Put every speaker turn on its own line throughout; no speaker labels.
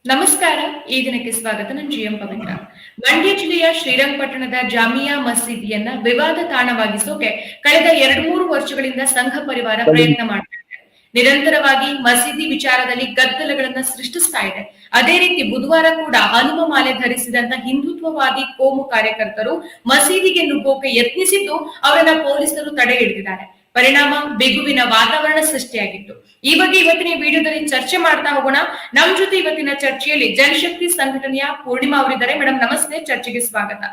ನಮಸ್ಕಾರ. ಈ ದಿನಕ್ಕೆ ಸ್ವಾಗತ. ನಾನು ಜಿಎಂ ಪವಿತ್ರ. ಮಂಡ್ಯ ಜಿಲ್ಲೆಯ ಶ್ರೀರಂಗಪಟ್ಟಣದ ಜಾಮಿಯಾ ಮಸೀದಿಯನ್ನ ವಿವಾದ ತಾಣವಾಗಿಸೋಕೆ ಕಳೆದ 2-3 ವರ್ಷಗಳಿಂದ ಸಂಘ ಪರಿವಾರ ಪ್ರಯತ್ನ ಮಾಡ್ತಾ ಇದೆ. ನಿರಂತರವಾಗಿ ಮಸೀದಿ ವಿಚಾರದಲ್ಲಿ ಗದ್ದಲಗಳನ್ನ ಸೃಷ್ಟಿಸ್ತಾ ಇದೆ. ಅದೇ ರೀತಿ ಬುಧವಾರ ಕೂಡ ಹನುಮ ಮಾಲೆ ಧರಿಸಿದಂತ ಹಿಂದುತ್ವವಾದಿ ಕೋಮು ಕಾರ್ಯಕರ್ತರು ಮಸೀದಿಗೆ ನುಗ್ಗೋಕೆ ಯತ್ನಿಸಿದ್ದು ಅವರನ್ನ ಪೊಲೀಸರು ತಡೆ ಹಿಡಿದಿದ್ದಾರೆ. ಪರಿಣಾಮ ಬಿಗುವಿನ ವಾತಾವರಣ ಸೃಷ್ಟಿಯಾಗಿತ್ತು. ಈ ಬಗ್ಗೆ ಇವತ್ತಿನ ವಿಡಿಯೋದಲ್ಲಿ ಚರ್ಚೆ ಮಾಡ್ತಾ ಹೋಗೋಣ. ನಮ್ ಜೊತೆ ಇವತ್ತಿನ ಚರ್ಚೆಯಲ್ಲಿ ಜನಶಕ್ತಿ ಸಂಘಟನೆಯ ಪೂರ್ಣಿಮಾ ಅವರಿದ್ದಾರೆ. ಮೇಡಮ್ ನಮಸ್ತೆ, ಚರ್ಚೆಗೆ ಸ್ವಾಗತ.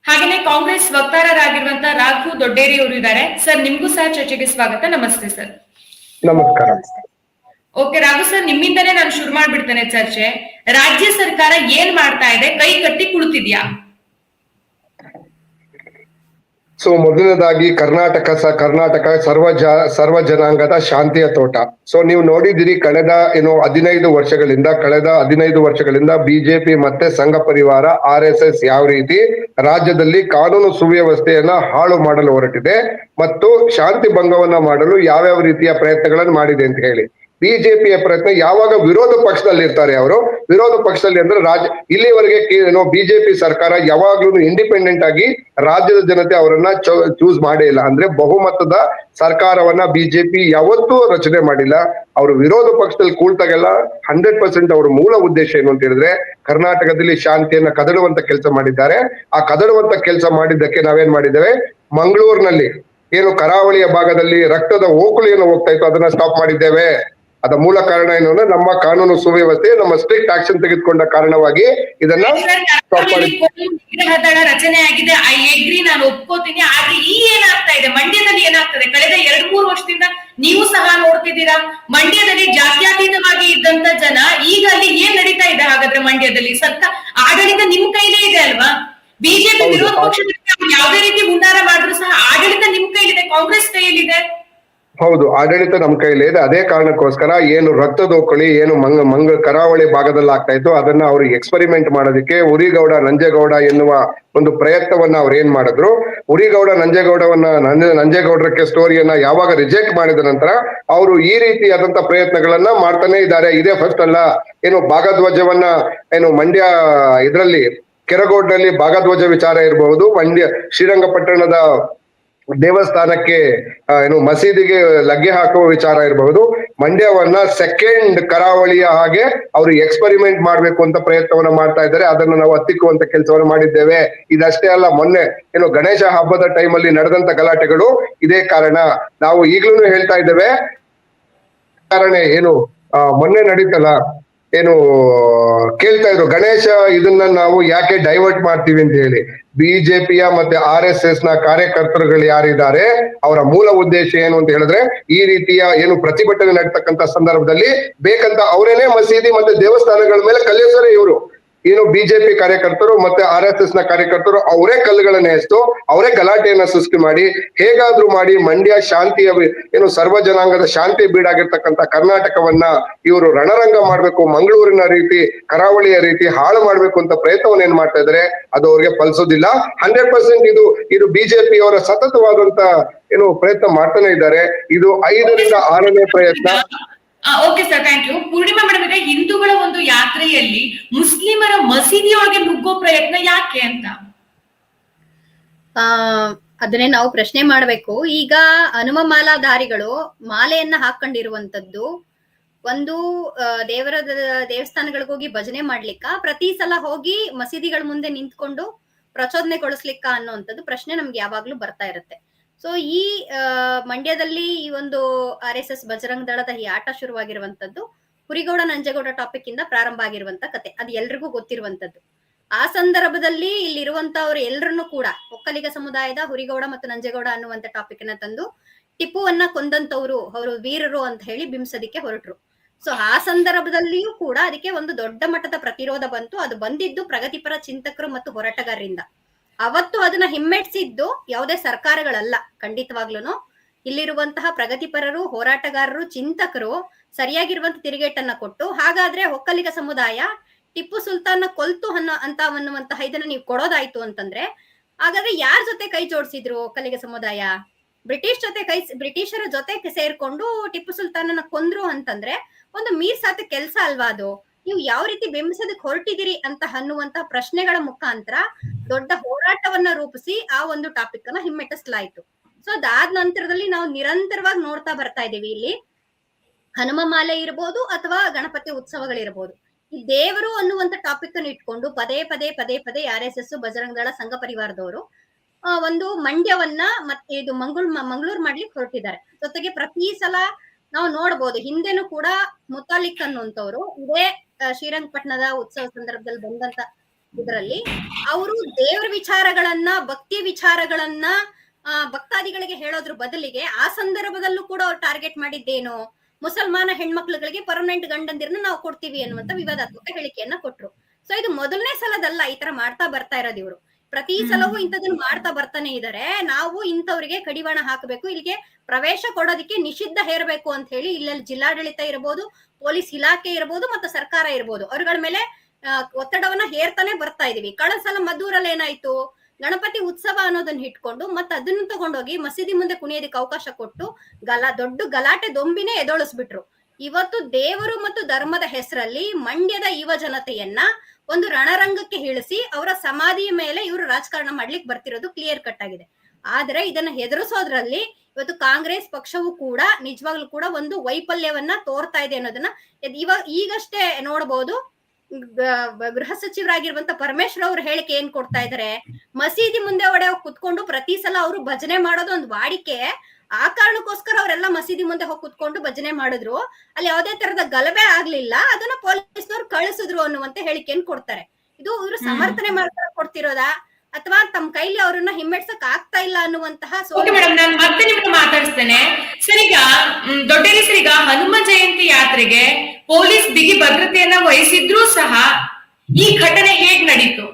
ಹಾಗೆಯೇ ಕಾಂಗ್ರೆಸ್ ವಕ್ತಾರರಾಗಿರುವಂತಹ ರಾಘು ದೊಡ್ಡೇರಿ ಅವರು ಇದ್ದಾರೆ. ಸರ್, ನಿಮ್ಗೂ ಸಹ ಚರ್ಚೆಗೆ ಸ್ವಾಗತ. ನಮಸ್ತೆ ಸರ್.
ನಮಸ್ಕಾರ.
ಓಕೆ ರಾಘು ಸರ್, ನಿಮ್ಮಿಂದನೇ ನಾನು ಶುರು ಮಾಡ್ಬಿಡ್ತೇನೆ ಚರ್ಚೆ. ರಾಜ್ಯ ಸರ್ಕಾರ ಏನ್ ಮಾಡ್ತಾ ಇದೆ? ಕೈ ಕಟ್ಟಿ ಕುಳಿತಿದ್ಯಾ?
ಮೊದಲನೇದಾಗಿ ಕರ್ನಾಟಕ ಸರ್ವ ಜನಾಂಗದ ಶಾಂತಿಯ ತೋಟ. ನೀವು ನೋಡಿದಿರಿ, ಕಳೆದ 15 ವರ್ಷಗಳಿಂದ ಬಿಜೆಪಿ ಮತ್ತೆ ಸಂಘ ಪರಿವಾರ RSS ಯಾವ ರೀತಿ ರಾಜ್ಯದಲ್ಲಿ ಕಾನೂನು ಸುವ್ಯವಸ್ಥೆಯನ್ನ ಹಾಳು ಮಾಡಲು ಹೊರಟಿದೆ ಮತ್ತು ಶಾಂತಿ ಭಂಗವನ್ನ ಮಾಡಲು ಯಾವ್ಯಾವ ರೀತಿಯ ಪ್ರಯತ್ನಗಳನ್ನು ಮಾಡಿದೆ ಅಂತ ಹೇಳಿ. ಬಿಜೆಪಿಯ ಪ್ರಯತ್ನ ಯಾವಾಗ ವಿರೋಧ ಪಕ್ಷದಲ್ಲಿ ಇರ್ತಾರೆ, ಅವರು ವಿರೋಧ ಪಕ್ಷದಲ್ಲಿ ಅಂದ್ರೆ ಇಲ್ಲಿವರೆಗೆ ಬಿಜೆಪಿ ಸರ್ಕಾರ ಯಾವಾಗ್ಲೂ ಇಂಡಿಪೆಂಡೆಂಟ್ ಆಗಿ ರಾಜ್ಯದ ಜನತೆ ಅವರನ್ನ ಚೂಸ್ ಮಾಡೇ ಇಲ್ಲ. ಅಂದ್ರೆ ಬಹುಮತದ ಸರ್ಕಾರವನ್ನ ಬಿಜೆಪಿ ಯಾವತ್ತೂ ರಚನೆ ಮಾಡಿಲ್ಲ. ಅವರು ವಿರೋಧ ಪಕ್ಷದಲ್ಲಿ ಕೂಳ್ತಾಗೆಲ್ಲ 100% ಅವ್ರ ಮೂಲ ಉದ್ದೇಶ ಏನು ಅಂತ ಹೇಳಿದ್ರೆ ಕರ್ನಾಟಕದಲ್ಲಿ ಶಾಂತಿಯನ್ನ ಕದಡುವಂತ ಕೆಲಸ ಮಾಡಿದ್ದಾರೆ. ಆ ಕದಡುವಂತ ಕೆಲಸ ಮಾಡಿದ್ದಕ್ಕೆ ನಾವೇನ್ ಮಾಡಿದ್ದೇವೆ, ಮಂಗಳೂರಿನಲ್ಲಿ ಏನು ಕರಾವಳಿಯ ಭಾಗದಲ್ಲಿ ರಕ್ತದ ಓಕುಳಿ ಏನು ಹೋಗ್ತಾ ಇತ್ತು ಅದನ್ನ ಸ್ಟಾಪ್ ಮಾಡಿದ್ದೇವೆ. ಅದ ಮೂಲ ಕಾರಣ ಏನು ಅಂದ್ರೆ ನಮ್ಮ ಕಾನೂನು ಸುವ್ಯವಸ್ಥೆ, ನಮ್ಮ ಸ್ಟ್ರಿಕ್ಟ್ ಆಕ್ಷನ್ ತೆಗೆದುಕೊಂಡ ಕಾರಣವಾಗಿ ಇದನ್ನ ಸ್ಟಾಪ್
ಮಾಡಿದ್ದೇವೆ. ರಚನೆ ಆಗಿದೆ, ಐ ಎಗ್ರಿ, ನಾನು ಒಪ್ಕೋತೀನಿ. ಆದ್ರೆ ಈ ಏನಾಗ್ತಾ ಇದೆ ಮಂಡ್ಯದಲ್ಲಿ, ಏನಾಗ್ತದೆ ಕಳೆದ 2-3 ವರ್ಷದಿಂದ ನೀವು ಸಹ ನೋಡ್ತಿದ್ದೀರಾ, ಮಂಡ್ಯದಲ್ಲಿ ಜಾತ್ಯತೀತವಾಗಿ ಇದ್ದಂತ ಜನ ಈಗ ಅಲ್ಲಿ ಏನ್ ನಡೀತಾ ಇದೆ? ಹಾಗಾದ್ರೆ ಮಂಡ್ಯದಲ್ಲಿ ಸರ್ಕಾರ ಆಡಳಿತ ನಿಮ್ ಕೈಲೇ ಇದೆ ಅಲ್ವಾ? ಬಿಜೆಪಿ ವಿರೋಧ ಪಕ್ಷದಲ್ಲಿ ಯಾವುದೇ ರೀತಿ ಹುನ್ನಾರ ಮಾಡಿದ್ರು ಸಹ ಆಡಳಿತ ನಿಮ್ ಕೈಲಿದೆ, ಕಾಂಗ್ರೆಸ್ ಕೈಯಲ್ಲಿದೆ.
ಹೌದು, ಆಡಳಿತ ನಮ್ ಕೈಲಿ ಇದೆ. ಅದೇ ಕಾರಣಕ್ಕೋಸ್ಕರ ಏನು ರಕ್ತದೋಕಳಿ ಏನು ಕರಾವಳಿ ಭಾಗದಲ್ಲಿ ಆಗ್ತಾ ಇತ್ತು ಅದನ್ನ ಅವ್ರಿಗೆ ಎಕ್ಸ್ಪರಿಮೆಂಟ್ ಮಾಡೋದಕ್ಕೆ ಉರಿಗೌಡ ನಂಜೇಗೌಡ ಎನ್ನುವ ಒಂದು ಪ್ರಯತ್ನವನ್ನ ಅವ್ರು ಏನ್ ಮಾಡಿದ್ರು. ಉರಿಗೌಡ ನಂಜೇಗೌಡರಕ್ಕೆ ಸ್ಟೋರಿಯನ್ನ ಯಾವಾಗ ರಿಜೆಕ್ಟ್ ಮಾಡಿದ ನಂತರ ಅವರು ಈ ರೀತಿಯಾದಂತ ಪ್ರಯತ್ನಗಳನ್ನ ಮಾಡ್ತಾನೆ ಇದ್ದಾರೆ. ಇದೇ ಫಸ್ಟ್ ಅಲ್ಲ. ಏನು ಭಾಗಧ್ವಜವನ್ನ ಏನು ಮಂಡ್ಯ ಇದರಲ್ಲಿ ಕೆರಗೋಡ್ನಲ್ಲಿ ಭಾಗಧ್ವಜ ವಿಚಾರ ಇರಬಹುದು, ಶ್ರೀರಂಗಪಟ್ಟಣದ ದೇವಸ್ಥಾನಕ್ಕೆ ಏನು ಮಸೀದಿಗೆ ಲಗ್ಗೆ ಹಾಕುವ ವಿಚಾರ ಇರಬಹುದು, ಮಂಡ್ಯವನ್ನ ಸೆಕೆಂಡ್ ಕರಾವಳಿಯ ಹಾಗೆ ಅವರು ಎಕ್ಸ್ಪರಿಮೆಂಟ್ ಮಾಡ್ಬೇಕು ಅಂತ ಪ್ರಯತ್ನವನ್ನ ಮಾಡ್ತಾ ಇದ್ದಾರೆ. ಅದನ್ನು ನಾವು ಹತ್ತಿಕ್ಕುವಂತ ಕೆಲಸವನ್ನು ಮಾಡಿದ್ದೇವೆ. ಇದಷ್ಟೇ ಅಲ್ಲ, ಮೊನ್ನೆ ಏನು ಗಣೇಶ ಹಬ್ಬದ ಟೈಮಲ್ಲಿ ನಡೆದಂತ ಗಲಾಟೆಗಳು ಇದೇ ಕಾರಣ. ನಾವು ಈಗ್ಲೂ ಹೇಳ್ತಾ ಇದ್ದೇವೆ, ಕಾರಣ ಏನು ಮೊನ್ನೆ ನಡೀತಲ್ಲ, ಏನು ಕೇಳ್ತಾ ಇದ್ರು ಗಣೇಶ ಇದನ್ನ ನಾವು ಯಾಕೆ ಡೈವರ್ಟ್ ಮಾಡ್ತೀವಿ ಅಂತ ಹೇಳಿ. ಬಿಜೆಪಿಯ ಮತ್ತೆ RSS ನ ಕಾರ್ಯಕರ್ತರುಗಳು ಯಾರಿದ್ದಾರೆ ಅವರ ಮೂಲ ಉದ್ದೇಶ ಏನು ಅಂತ ಹೇಳಿದ್ರೆ ಈ ರೀತಿಯ ಏನು ಪ್ರತಿಭಟನೆ ನಡೀತಕ್ಕಂತ ಸಂದರ್ಭದಲ್ಲಿ ಬೇಕಂತ ಅವರೇನೆ ಮಸೀದಿ ಮತ್ತೆ ದೇವಸ್ಥಾನಗಳ ಮೇಲೆ ಕಲ್ಲೆಸರೆ ಇವರು ಏನು ಬಿಜೆಪಿ ಕಾರ್ಯಕರ್ತರು ಮತ್ತೆ RSS ನ ಕಾರ್ಯಕರ್ತರು ಅವರೇ ಕಲ್ಲುಗಳನ್ನ ಎಸ್ತು ಅವರೇ ಗಲಾಟೆಯನ್ನ ಸೃಷ್ಟಿ ಮಾಡಿ ಹೇಗಾದ್ರೂ ಮಾಡಿ ಮಂಡ್ಯ ಶಾಂತಿಯ ಏನು ಸರ್ವ ಜನಾಂಗದ ಶಾಂತಿ ಬೀಡಾಗಿರ್ತಕ್ಕಂಥ ಕರ್ನಾಟಕವನ್ನ ಇವರು ರಣರಂಗ ಮಾಡ್ಬೇಕು, ಮಂಗಳೂರಿನ ರೀತಿ ಕರಾವಳಿಯ ರೀತಿ ಹಾಳು ಮಾಡ್ಬೇಕು ಅಂತ ಪ್ರಯತ್ನವನ್ನ ಏನ್ ಮಾಡ್ತಾ ಇದ್ದಾರೆ. ಅದು ಅವ್ರಿಗೆ ಫಲಿಸೋದಿಲ್ಲ. 100% ಇದು ಬಿಜೆಪಿ ಅವರ ಸತತವಾದಂತ ಏನು ಪ್ರಯತ್ನ ಮಾಡ್ತಾನೆ ಇದ್ದಾರೆ. ಇದು 5ರಿಂದ 6ನೇ ಪ್ರಯತ್ನ.
Okay sir, thank you. Purnima madam, ಈಗ ಹಿಂದೂಗಳ ಒಂದು ಯಾತ್ರೆಯಲ್ಲಿ ಮುಸ್ಲಿಮರ ಮಸೀದಿಯೊಳಗೆ ನುಗ್ಗೋ ಪ್ರಯತ್ನ ಯಾಕೆ ಅಂತ
ಅದನ್ನೇ ನಾವು ಪ್ರಶ್ನೆ ಮಾಡ್ಬೇಕು. ಈಗ ಹನುಮ ಮಾಲಾಧಾರಿಗಳು ಮಾಲೆಯನ್ನ ಹಾಕೊಂಡಿರುವಂತದ್ದು ಒಂದು ದೇವರ ದೇವಸ್ಥಾನಗಳಿಗೋಗಿ ಭಜನೆ ಮಾಡ್ಲಿಕ್ಕ, ಪ್ರತಿ ಸಲ ಹೋಗಿ ಮಸೀದಿಗಳ ಮುಂದೆ ನಿಂತ್ಕೊಂಡು ಪ್ರಚೋದನೆ ಕೊಡಿಸ್ಲಿಕ್ಕ ಅನ್ನುವಂಥದ್ದು ಪ್ರಶ್ನೆ ನಮ್ಗೆ ಯಾವಾಗ್ಲೂ ಬರ್ತಾ ಇರುತ್ತೆ. ಸೊ ಈ ಮಂಡ್ಯದಲ್ಲಿ ಈ ಒಂದು RSS ಬಜರಂಗ ದಳದ ಈ ಆಟ ಶುರುವಾಗಿರುವಂತದ್ದು ಹುರಿಗೌಡ ನಂಜೇಗೌಡ ಟಾಪಿಕ್ ಇಂದ ಪ್ರಾರಂಭ ಆಗಿರುವಂತ ಕತೆ, ಅದು ಎಲ್ರಿಗೂ ಗೊತ್ತಿರುವಂತದ್ದು. ಆ ಸಂದರ್ಭದಲ್ಲಿ ಇಲ್ಲಿರುವಂತವ್ರು ಎಲ್ರನ್ನೂ ಕೂಡ ಒಕ್ಕಲಿಗ ಸಮುದಾಯದ ಹುರಿಗೌಡ ಮತ್ತು ನಂಜೇಗೌಡ ಅನ್ನುವಂತ ಟಾಪಿಕ್ ಅನ್ನ ತಂದು ಟಿಪ್ಪುವನ್ನ ಕೊಂದಂತವ್ರು ಅವರು ವೀರರು ಅಂತ ಹೇಳಿ ಬಿಂಬಿಸೋದಿಕ್ಕೆ ಹೊರಟ್ರು. ಸೊ ಆ ಸಂದರ್ಭದಲ್ಲಿಯೂ ಕೂಡ ಅದಕ್ಕೆ ಒಂದು ದೊಡ್ಡ ಮಟ್ಟದ ಪ್ರತಿರೋಧ ಬಂತು. ಅದು ಬಂದಿದ್ದು ಪ್ರಗತಿಪರ ಚಿಂತಕರು ಮತ್ತು ಹೋರಾಟಗಾರರಿಂದ. ಅವತ್ತು ಅದನ್ನ ಹಿಮ್ಮೆಟ್ಟಿಸಿದ್ದು ಯಾವುದೇ ಸರ್ಕಾರಗಳಲ್ಲ. ಖಂಡಿತವಾಗ್ಲೂ ಇಲ್ಲಿರುವಂತಹ ಪ್ರಗತಿಪರರು, ಹೋರಾಟಗಾರರು, ಚಿಂತಕರು ಸರಿಯಾಗಿರುವಂತ ತಿರುಗೇಟನ್ನ ಕೊಟ್ಟು, ಹಾಗಾದ್ರೆ ಒಕ್ಕಲಿಗ ಸಮುದಾಯ ಟಿಪ್ಪು ಸುಲ್ತಾನ್ನ ಕೊಲ್ತು ಅನ್ನುವಂತಹ ಇದನ್ನ ನೀವು ಕೊಡೋದಾಯ್ತು ಅಂತಂದ್ರೆ ಹಾಗಾದ್ರೆ ಯಾರ ಜೊತೆ ಕೈ ಜೋಡಿಸಿದ್ರು ಒಕ್ಕಲಿಗ ಸಮುದಾಯ? ಬ್ರಿಟಿಷರ ಜೊತೆ ಸೇರ್ಕೊಂಡು ಟಿಪ್ಪು ಸುಲ್ತಾನನ ಕೊಂದ್ರು ಅಂತಂದ್ರೆ ಒಂದು ಮೀರ್ಸಾತ ಕೆಲಸ ಅಲ್ವಾ ಅದು? ನೀವು ಯಾವ ರೀತಿ ಬಿಂಬಿಸೋದಕ್ಕೆ ಹೊರಟಿದ್ದೀರಿ ಅಂತ ಅನ್ನುವಂತ ಪ್ರಶ್ನೆಗಳ ಮುಖಾಂತರ ದೊಡ್ಡ ಹೋರಾಟವನ್ನ ರೂಪಿಸಿ ಆ ಒಂದು ಟಾಪಿಕ್ ಅನ್ನ ಹಿಮ್ಮೆಟ್ಟಿಸಲಾಯಿತು. ಸೊ ಅದಾದ ನಂತರದಲ್ಲಿ ನಾವು ನಿರಂತರವಾಗಿ ನೋಡ್ತಾ ಬರ್ತಾ ಇದೀವಿ. ಇಲ್ಲಿ ಹನುಮ ಮಾಲೆ ಇರ್ಬೋದು ಅಥವಾ ಗಣಪತಿ ಉತ್ಸವಗಳಿರ್ಬೋದು, ಈ ದೇವರು ಅನ್ನುವಂತ ಟಾಪಿಕ್ ಅನ್ನು ಇಟ್ಕೊಂಡು ಪದೇ ಪದೇ RSS, ಬಜರಂಗ ದಳ, ಸಂಘ ಪರಿವಾರದವರು ಒಂದು ಮಂಡ್ಯವನ್ನ ಮತ್ತೆ ಇದು ಮಂಗಳೂರು ಮಾಡ್ಲಿಕ್ಕೆ ಹೊರಟಿದ್ದಾರೆ. ಜೊತೆಗೆ ಪ್ರತಿ ಸಲ ನಾವು ನೋಡ್ಬೋದು, ಹಿಂದೆನೂ ಕೂಡ ಮುತಾಲಿಕ್ ಅನ್ನುವಂಥವ್ರು ಇದೇ ಶ್ರೀರಂಗಪಟ್ಟಣದ ಉತ್ಸವ ಸಂದರ್ಭದಲ್ಲಿ ಬಂದಂತ ಇದರಲ್ಲಿ ಅವರು ದೇವರ ವಿಚಾರಗಳನ್ನ, ಭಕ್ತಿ ವಿಚಾರಗಳನ್ನ ಭಕ್ತಾದಿಗಳಿಗೆ ಹೇಳೋದ್ರ ಬದಲಿಗೆ ಆ ಸಂದರ್ಭದಲ್ಲೂ ಕೂಡ ಅವ್ರು ಟಾರ್ಗೆಟ್ ಮಾಡಿದ್ದೇನು, ಮುಸಲ್ಮಾನ ಹೆಣ್ಮಕ್ಳುಗಳಿಗೆ ಪರ್ಮನೆಂಟ್ ಗಂಡಂದಿರನ್ನ ನಾವು ಕೊಡ್ತೀವಿ ಅನ್ನುವಂತ ವಿವಾದಾತ್ಮಕ ಹೇಳಿಕೆಯನ್ನ ಕೊಟ್ರು. ಸೊ ಇದು ಮೊದಲನೇ ಸಲದಲ್ಲ ಈ ತರ ಮಾಡ್ತಾ ಬರ್ತಾ ಇರೋದು. ಇವರು ಪ್ರತಿ ಸಲವೂ ಇಂಥದನ್ನ ಮಾಡ್ತಾ ಬರ್ತಾನೆ ಇದಾರೆ. ನಾವು ಇಂಥವ್ರಿಗೆ ಕಡಿವಾಣ ಹಾಕಬೇಕು, ಇಲ್ಲಿಗೆ ಪ್ರವೇಶ ಕೊಡೋದಕ್ಕೆ ನಿಷಿದ್ಧ ಹೇರಬೇಕು ಅಂತ ಹೇಳಿ ಇಲ್ಲೆಲ್ಲಿ ಜಿಲ್ಲಾಡಳಿತ ಇರಬಹುದು, ಪೊಲೀಸ್ ಇಲಾಖೆ ಇರಬಹುದು ಮತ್ತು ಸರ್ಕಾರ ಇರಬಹುದು, ಅವ್ರಗಳ ಮೇಲೆ ಒತ್ತಡವನ್ನ ಹೇರ್ತಾನೆ ಬರ್ತಾ ಇದೀವಿ. ಕಳೆದ ಸಲ ಮದ್ದೂರಲ್ಲಿ ಏನಾಯ್ತು, ಗಣಪತಿ ಉತ್ಸವ ಅನ್ನೋದನ್ನ ಇಟ್ಕೊಂಡು ಮತ್ತೆ ಅದನ್ನ ತಗೊಂಡೋಗಿ ಮಸೀದಿ ಮುಂದೆ ಕುಣಿಯೋದಕ್ಕೆ ಅವಕಾಶ ಕೊಟ್ಟು ದೊಡ್ಡ ಗಲಾಟೆ ದೊಂಬಿನೇ ಎದೊಳಿಸ್ಬಿಟ್ರು. ಇವತ್ತು ದೇವರು ಮತ್ತು ಧರ್ಮದ ಹೆಸರಲ್ಲಿ ಮಂಡ್ಯದ ಯುವ ಜನತೆಯನ್ನ ಒಂದು ರಣರಂಗಕ್ಕೆ ಇಳಿಸಿ ಅವರ ಸಮಾಧಿಯ ಮೇಲೆ ಇವರು ರಾಜಕಾರಣ ಮಾಡ್ಲಿಕ್ಕೆ ಬರ್ತಿರೋದು ಕ್ಲಿಯರ್ ಕಟ್ ಆಗಿದೆ. ಆದ್ರೆ ಇದನ್ನ ಎದುರಿಸೋದ್ರಲ್ಲಿ ಇವತ್ತು ಕಾಂಗ್ರೆಸ್ ಪಕ್ಷವು ಕೂಡ ನಿಜವಾಗ್ಲೂ ಕೂಡ ಒಂದು ವೈಫಲ್ಯವನ್ನ ತೋರ್ತಾ ಇದೆ ಅನ್ನೋದನ್ನ ಈಗಷ್ಟೇ ನೋಡಬಹುದು. ಗೃಹ ಸಚಿವರಾಗಿರುವಂತ ಪರಮೇಶ್ವರ್ ಅವ್ರ ಹೇಳಿಕೆ ಏನ್ ಕೊಡ್ತಾ ಇದಾರೆ, ಮಸೀದಿ ಮುಂದೆ ಒಡೆ ಕುತ್ಕೊಂಡು ಪ್ರತಿ ಸಲ ಅವರು ಭಜನೆ ಮಾಡೋದು ಒಂದು ವಾಡಿಕೆ, ಆ ಕಾರಣಕ್ಕೋಸ್ಕರ ಅವರೆಲ್ಲ ಮಸೀದಿ ಮುಂದೆ ಹೋಗಿ ಕುತ್ಕೊಂಡು ಭಜನೆ ಮಾಡಿದ್ರು, ಅಲ್ಲಿ ಯಾವುದೇ ತರದ ಗಲಭೆ ಆಗ್ಲಿಲ್ಲ, ಅದನ್ನ ಪೊಲೀಸ್ನವ್ರು ಕಳಿಸಿದ್ರು ಅನ್ನುವಂತ ಹೇಳಿಕೆಯನ್ನು ಕೊಡ್ತಾರೆ. ಇದು ಇವರು ಸಮರ್ಥನೆ ಮಾಡ್ತಾ ಕೊಡ್ತಿರೋದಾ ಅಥವಾ ತಮ್ಮ ಕೈಲಿ ಅವ್ರನ್ನ ಹಿಮ್ಮೆಡ್ಸಕ್ ಆಗ್ತಾ ಇಲ್ಲ ಅನ್ನುವಂತಹ
ನಾನು ಮತ್ತೆ ನಿಮ್ಗೆ ಮಾತಾಡಿಸ್ತೇನೆ ಸರ್. ಈಗ ದೊಡ್ಡೇರಿ ಹನುಮ ಜಯಂತಿ ಯಾತ್ರೆಗೆ ಪೊಲೀಸ್ ಬಿಗಿ ಭದ್ರತೆಯನ್ನ ವಹಿಸಿದ್ರೂ ಸಹ ಈ ಘಟನೆ ಹೇಗ್ ನಡೀತು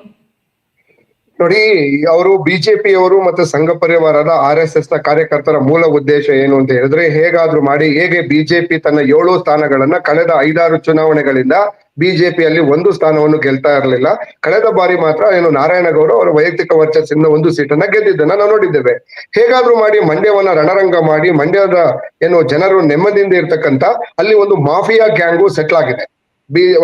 ನೋಡಿ? ಅವರು ಬಿಜೆಪಿಯವರು ಮತ್ತೆ ಸಂಘ ಪರಿವಾರದ RSS ನ ಕಾರ್ಯಕರ್ತರ ಮೂಲ ಉದ್ದೇಶ ಏನು ಅಂತ ಹೇಳಿದ್ರೆ, ಹೇಗಾದ್ರೂ ಮಾಡಿ ಹೇಗೆ ಬಿಜೆಪಿ ತನ್ನ 7 ಸ್ಥಾನಗಳನ್ನ ಕಳೆದ 5-6 ಚುನಾವಣೆಗಳಿಂದ ಬಿಜೆಪಿಯಲ್ಲಿ 1 ಸ್ಥಾನವನ್ನು ಗೆಲ್ತಾ ಇರಲಿಲ್ಲ. ಕಳೆದ ಬಾರಿ ಮಾತ್ರ ನಾರಾಯಣಗೌಡ ಅವರ ವೈಯಕ್ತಿಕ ವರ್ಚಸ್ಸಿಂದ 1 ಸೀಟನ್ನ ಗೆದ್ದಿದ್ದನ್ನ ನಾವು ನೋಡಿದ್ದೇವೆ. ಹೇಗಾದ್ರೂ ಮಾಡಿ ಮಂಡ್ಯವನ್ನ ರಣರಂಗ ಮಾಡಿ ಮಂಡ್ಯದ ಜನರು ನೆಮ್ಮದಿಯಿಂದ ಇರ್ತಕ್ಕಂತ ಅಲ್ಲಿ ಒಂದು ಮಾಫಿಯಾ ಗ್ಯಾಂಗು ಸೆಟ್ಲ್ ಆಗಿದೆ.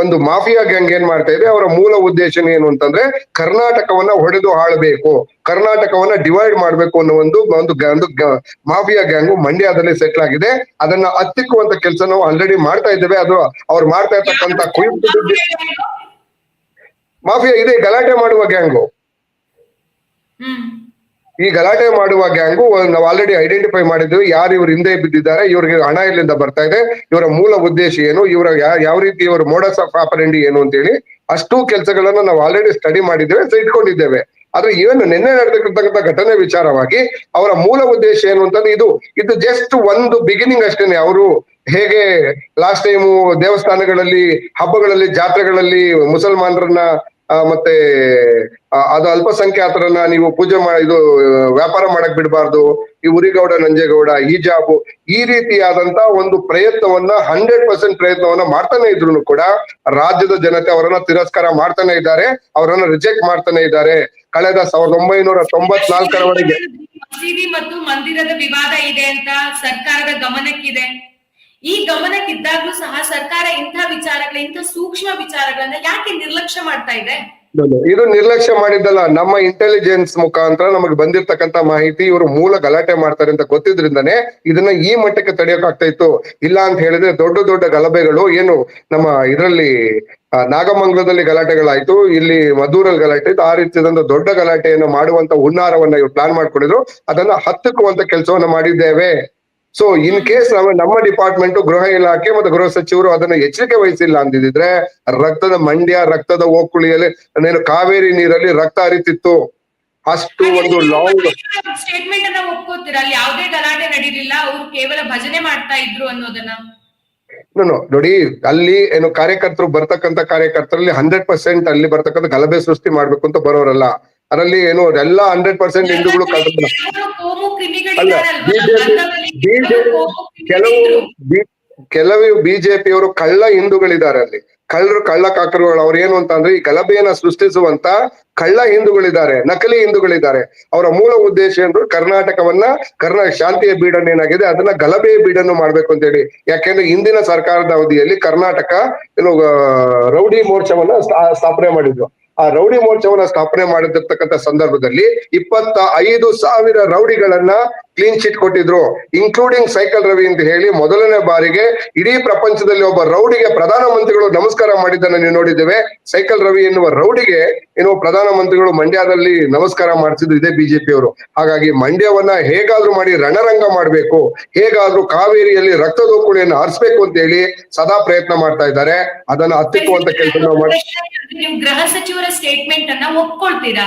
ಒಂದು ಮಾಫಿಯಾ ಗ್ಯಾಂಗ್ ಏನ್ ಮಾಡ್ತಾ ಇದೆ, ಅವರ ಮೂಲ ಉದ್ದೇಶ ಏನು ಅಂತಂದ್ರೆ ಕರ್ನಾಟಕವನ್ನ ಹೊಡೆದು ಆಳ್ಬೇಕು, ಕರ್ನಾಟಕವನ್ನ ಡಿವೈಡ್ ಮಾಡ್ಬೇಕು ಅನ್ನೋ ಒಂದು ಮಾಫಿಯಾ ಗ್ಯಾಂಗು ಮಂಡ್ಯದಲ್ಲಿ ಸೆಟ್ಲ್ ಆಗಿದೆ. ಅದನ್ನ ಹತ್ತಿಕ್ಕುವಂತ ಕೆಲಸ ನಾವು ಆಲ್ರೆಡಿ ಮಾಡ್ತಾ ಇದ್ದೇವೆ. ಅದು ಅವ್ರು ಮಾಡ್ತಾ ಇರ್ತಕ್ಕಂತ ಮಾಫಿಯಾ ಇದೆ, ಗಲಾಟೆ ಮಾಡುವ ಗ್ಯಾಂಗು. ಈ ಗಲಾಟೆ ಮಾಡುವ ಗ್ಯಾಂಗು ನಾವು ಆಲ್ರೆಡಿ ಐಡೆಂಟಿಫೈ ಮಾಡಿದ್ವಿ, ಯಾರು ಇವ್ರ ಹಿಂದೆ ಬಿದ್ದಿದ್ದಾರೆ, ಇವ್ರಿಗೆ ಹಣ ಎಲ್ಲಿಂದ ಬರ್ತಾ ಇದೆ, ಇವರ ಮೂಲ ಉದ್ದೇಶ ಏನು, ಇವರ ಯಾವ ರೀತಿ ಇವರ ಮೋಡಸ್ ಆಫ್ ಆಪರೆಂಡಿ ಏನು ಅಂತ ಹೇಳಿ ಅಷ್ಟು ಕೆಲಸಗಳನ್ನ ನಾವು ಆಲ್ರೆಡಿ ಸ್ಟಡಿ ಮಾಡಿದ್ದೇವೆ, ಇಟ್ಕೊಂಡಿದ್ದೇವೆ. ಆದ್ರೆ ಏನು ನಿನ್ನೆ ನಡೆದಿರ್ತಕ್ಕಂಥ ಘಟನೆ ವಿಚಾರವಾಗಿ ಅವರ ಮೂಲ ಉದ್ದೇಶ ಏನು ಅಂತಂದ್ರೆ ಇದು ಜಸ್ಟ್ ಒಂದು ಬಿಗಿನಿಂಗ್ ಅಷ್ಟೇನೆ. ಅವರು ಹೇಗೆ ಲಾಸ್ಟ್ ಟೈಮು ದೇವಸ್ಥಾನಗಳಲ್ಲಿ, ಹಬ್ಬಗಳಲ್ಲಿ, ಜಾತ್ರೆಗಳಲ್ಲಿ ಮುಸಲ್ಮಾನರನ್ನ ಮತ್ತೆ ಅದು ಅಲ್ಪಸಂಖ್ಯಾತರನ್ನ ನೀವು ಪೂಜೆ ವ್ಯಾಪಾರ ಮಾಡಕ್ ಬಿಡಬಾರ್ದು, ಈ ಉರಿಗೌಡ ನಂಜೇಗೌಡ ಹಿಜಾಬು ಈ ರೀತಿಯಾದಂತ ಒಂದು ಪ್ರಯತ್ನವನ್ನ 100% ಪ್ರಯತ್ನವನ್ನ ಮಾಡ್ತಾನೆ ಇದ್ರು ಕೂಡ ರಾಜ್ಯದ ಜನತೆ ಅವರನ್ನ ತಿರಸ್ಕಾರ ಮಾಡ್ತಾನೆ ಇದ್ದಾರೆ, ಅವರನ್ನ ರಿಜೆಕ್ಟ್ ಮಾಡ್ತಾನೆ ಇದ್ದಾರೆ. ಕಳೆದ 1994ರವರೆಗೆ
ಮಸೀದಿ ಮತ್ತು ಮಂದಿರದ ವಿವಾದ ಇದೆ ಅಂತ ಸರ್ಕಾರದ ಗಮನಕ್ಕಿದೆ. ಈ ಗಮನಕ್ಕಿದ್ದಾಗ್ಲೂ ಸಹ ಸರ್ಕಾರ ಇಂಥ ಸೂಕ್ಷ್ಮ ವಿಚಾರಗಳನ್ನ ಯಾಕೆ ನಿರ್ಲಕ್ಷ್ಯ ಮಾಡ್ತಾ ಇದೆ?
ಇದು ನಿರ್ಲಕ್ಷ್ಯ ಮಾಡಿದ್ದಲ್ಲ, ನಮ್ಮ ಇಂಟೆಲಿಜೆನ್ಸ್ ಮುಖಾಂತರ ನಮಗೆ ಬಂದಿರ್ತಕ್ಕಂಥ ಮಾಹಿತಿ ಇವರು ಮೂಲ ಗಲಾಟೆ ಮಾಡ್ತಾರೆ ಅಂತ ಗೊತ್ತಿದ್ರಿಂದಾನೆ ಇದನ್ನ ಈ ಮಟ್ಟಕ್ಕೆ ತಡೆಯೋಕಾಗ್ತಾ ಇತ್ತು. ಇಲ್ಲ ಅಂತ ಹೇಳಿದ್ರೆ ದೊಡ್ಡ ಗಲಭೆಗಳು ಏನು ನಮ್ಮ ಇದರಲ್ಲಿ ನಾಗಮಂಗಲದಲ್ಲಿ ಗಲಾಟೆಗಳಾಯ್ತು, ಇಲ್ಲಿ ಮದ್ದೂರಲ್ಲಿ ಗಲಾಟೆ ಇತ್ತು, ಆ ರೀತಿಯಾದಂತ ದೊಡ್ಡ ಗಲಾಟೆಯನ್ನು ಮಾಡುವಂತ ಹುನ್ನಾರವನ್ನ ಇವ್ರು ಪ್ಲಾನ್ ಮಾಡ್ಕೊಂಡಿದ್ರು. ಅದನ್ನ ಹತ್ತಿಕ್ಕುವಂತ ಕೆಲಸವನ್ನ ಮಾಡಿದ್ದೇವೆ. ಸೊ ಇನ್ ಕೇಸ್ ನಮ್ಮ ಡಿಪಾರ್ಟ್ಮೆಂಟ್, ಗೃಹ ಇಲಾಖೆ ಮತ್ತು ಗೃಹ ಸಚಿವರು ಅದನ್ನ ಎಚ್ಚರಿಕೆ ವಹಿಸಿಲ್ಲ ಅಂದಿದ್ರೆ ರಕ್ತದ ಓಕುಳಿಯಲ್ಲಿ ಕಾವೇರಿ ನೀರಲ್ಲಿ ರಕ್ತ ಹರಿತಿತ್ತು. ಅಷ್ಟು ಒಂದು ಲಾಂಗ್
ಸ್ಟೇಟ್ಮೆಂಟ್ ಅನ್ನ ಒಪ್ಕೋತೀರಾ? ಅಲ್ಲಿ ಯಾವುದೇ ಗಲಾಟೆ ನಡೀಲಿಲ್ಲ, ಅವರು ಕೇವಲ ಭಜನೆ ಮಾಡ್ತಾ ಇದ್ರು ಅನ್ನೋದನ್ನ
ನೋಡಿ. ಅಲ್ಲಿ ಕಾರ್ಯಕರ್ತರು ಬರ್ತಕ್ಕಂಥ ಕಾರ್ಯಕರ್ತರಲ್ಲಿ 100% ಅಲ್ಲಿ ಬರ್ತಕ್ಕಂಥ ಗಲಭೆ ಸೃಷ್ಟಿ ಮಾಡ್ಬೇಕು ಅಂತ ಬರೋರಲ್ಲ. ಅದರಲ್ಲಿ ಎಲ್ಲ 100% ಹಿಂದೂಗಳು ಕೆಲವು ಬಿಜೆಪಿಯವರು ಕಳ್ಳ ಹಿಂದೂಗಳಿದ್ದಾರೆ ಅಲ್ಲಿ. ಕಳ್ಳಕಾಕರುಗಳು ಅವ್ರು ಏನು ಅಂತ ಅಂದ್ರೆ ಈ ಗಲಭೆಯನ್ನ ಸೃಷ್ಟಿಸುವಂತ ಕಳ್ಳ ಹಿಂದೂಗಳಿದ್ದಾರೆ, ನಕಲಿ ಹಿಂದೂಗಳಿದ್ದಾರೆ. ಅವರ ಮೂಲ ಉದ್ದೇಶ ಏನು, ಶಾಂತಿಯ ಬೀಡನ್ನು ಏನಾಗಿದೆ ಅದನ್ನ ಗಲಭೆಯ ಬೀಡನ್ನು ಮಾಡ್ಬೇಕು ಅಂತ ಹೇಳಿ. ಯಾಕೆಂದ್ರೆ ಇಂದಿನ ಸರ್ಕಾರದ ಅವಧಿಯಲ್ಲಿ ಕರ್ನಾಟಕ ಏನು ರೌಡಿ ಮೋರ್ಚಾವನ್ನ ಸ್ಥಾಪನೆ ಮಾಡಿದ್ರು. ಆ ರೌಡಿ ಮೋರ್ಚಾವನ್ನ ಸ್ಥಾಪನೆ ಮಾಡಿರ್ತಕ್ಕಂಥ ಸಂದರ್ಭದಲ್ಲಿ 25,000 ರೌಡಿಗಳನ್ನ ಕ್ಲೀನ್ ಚಿಟ್ ಕೊಟ್ಟಿದ್ರು, ಇನ್ಕ್ಲೂಡಿಂಗ್ ಸೈಕಲ್ ರವಿ ಅಂತ ಹೇಳಿ. ಮೊದಲನೇ ಬಾರಿಗೆ ಇಡೀ ಪ್ರಪಂಚದಲ್ಲಿ ಒಬ್ಬ ರೌಡಿಗೆ ಪ್ರಧಾನಮಂತ್ರಿಗಳು ನಮಸ್ಕಾರ ಮಾಡಿದ್ದನ್ನು ನೀವು ನೋಡಿದ್ದೇವೆ. ಸೈಕಲ್ ರವಿ ಎನ್ನುವ ರೌಡಿಗೆ ಪ್ರಧಾನಮಂತ್ರಿಗಳು ಮಂಡ್ಯದಲ್ಲಿ ನಮಸ್ಕಾರ ಮಾಡಿಸಿದ್ರು ಇದೇ ಬಿಜೆಪಿಯವರು. ಹಾಗಾಗಿ ಮಂಡ್ಯವನ್ನ ಹೇಗಾದ್ರೂ ಮಾಡಿ ರಣರಂಗ ಮಾಡ್ಬೇಕು, ಹೇಗಾದ್ರೂ ಕಾವೇರಿಯಲ್ಲಿ ರಕ್ತದೋಕುಳಿಯನ್ನು ಹರಿಸ್ಬೇಕು ಅಂತ ಹೇಳಿ ಸದಾ ಪ್ರಯತ್ನ ಮಾಡ್ತಾ ಇದ್ದಾರೆ. ಅದನ್ನ ಹತ್ತಿಕ್ಕುವಂತ ಕೆಲಸ ನಾವು ಮಾಡಿ.
ನೀವು ಗೃಹ ಸಚಿವರ ಸ್ಟೇಟ್ಮೆಂಟ್ ಅನ್ನ ಒಪ್ಕೊಳ್ತೀರಾ?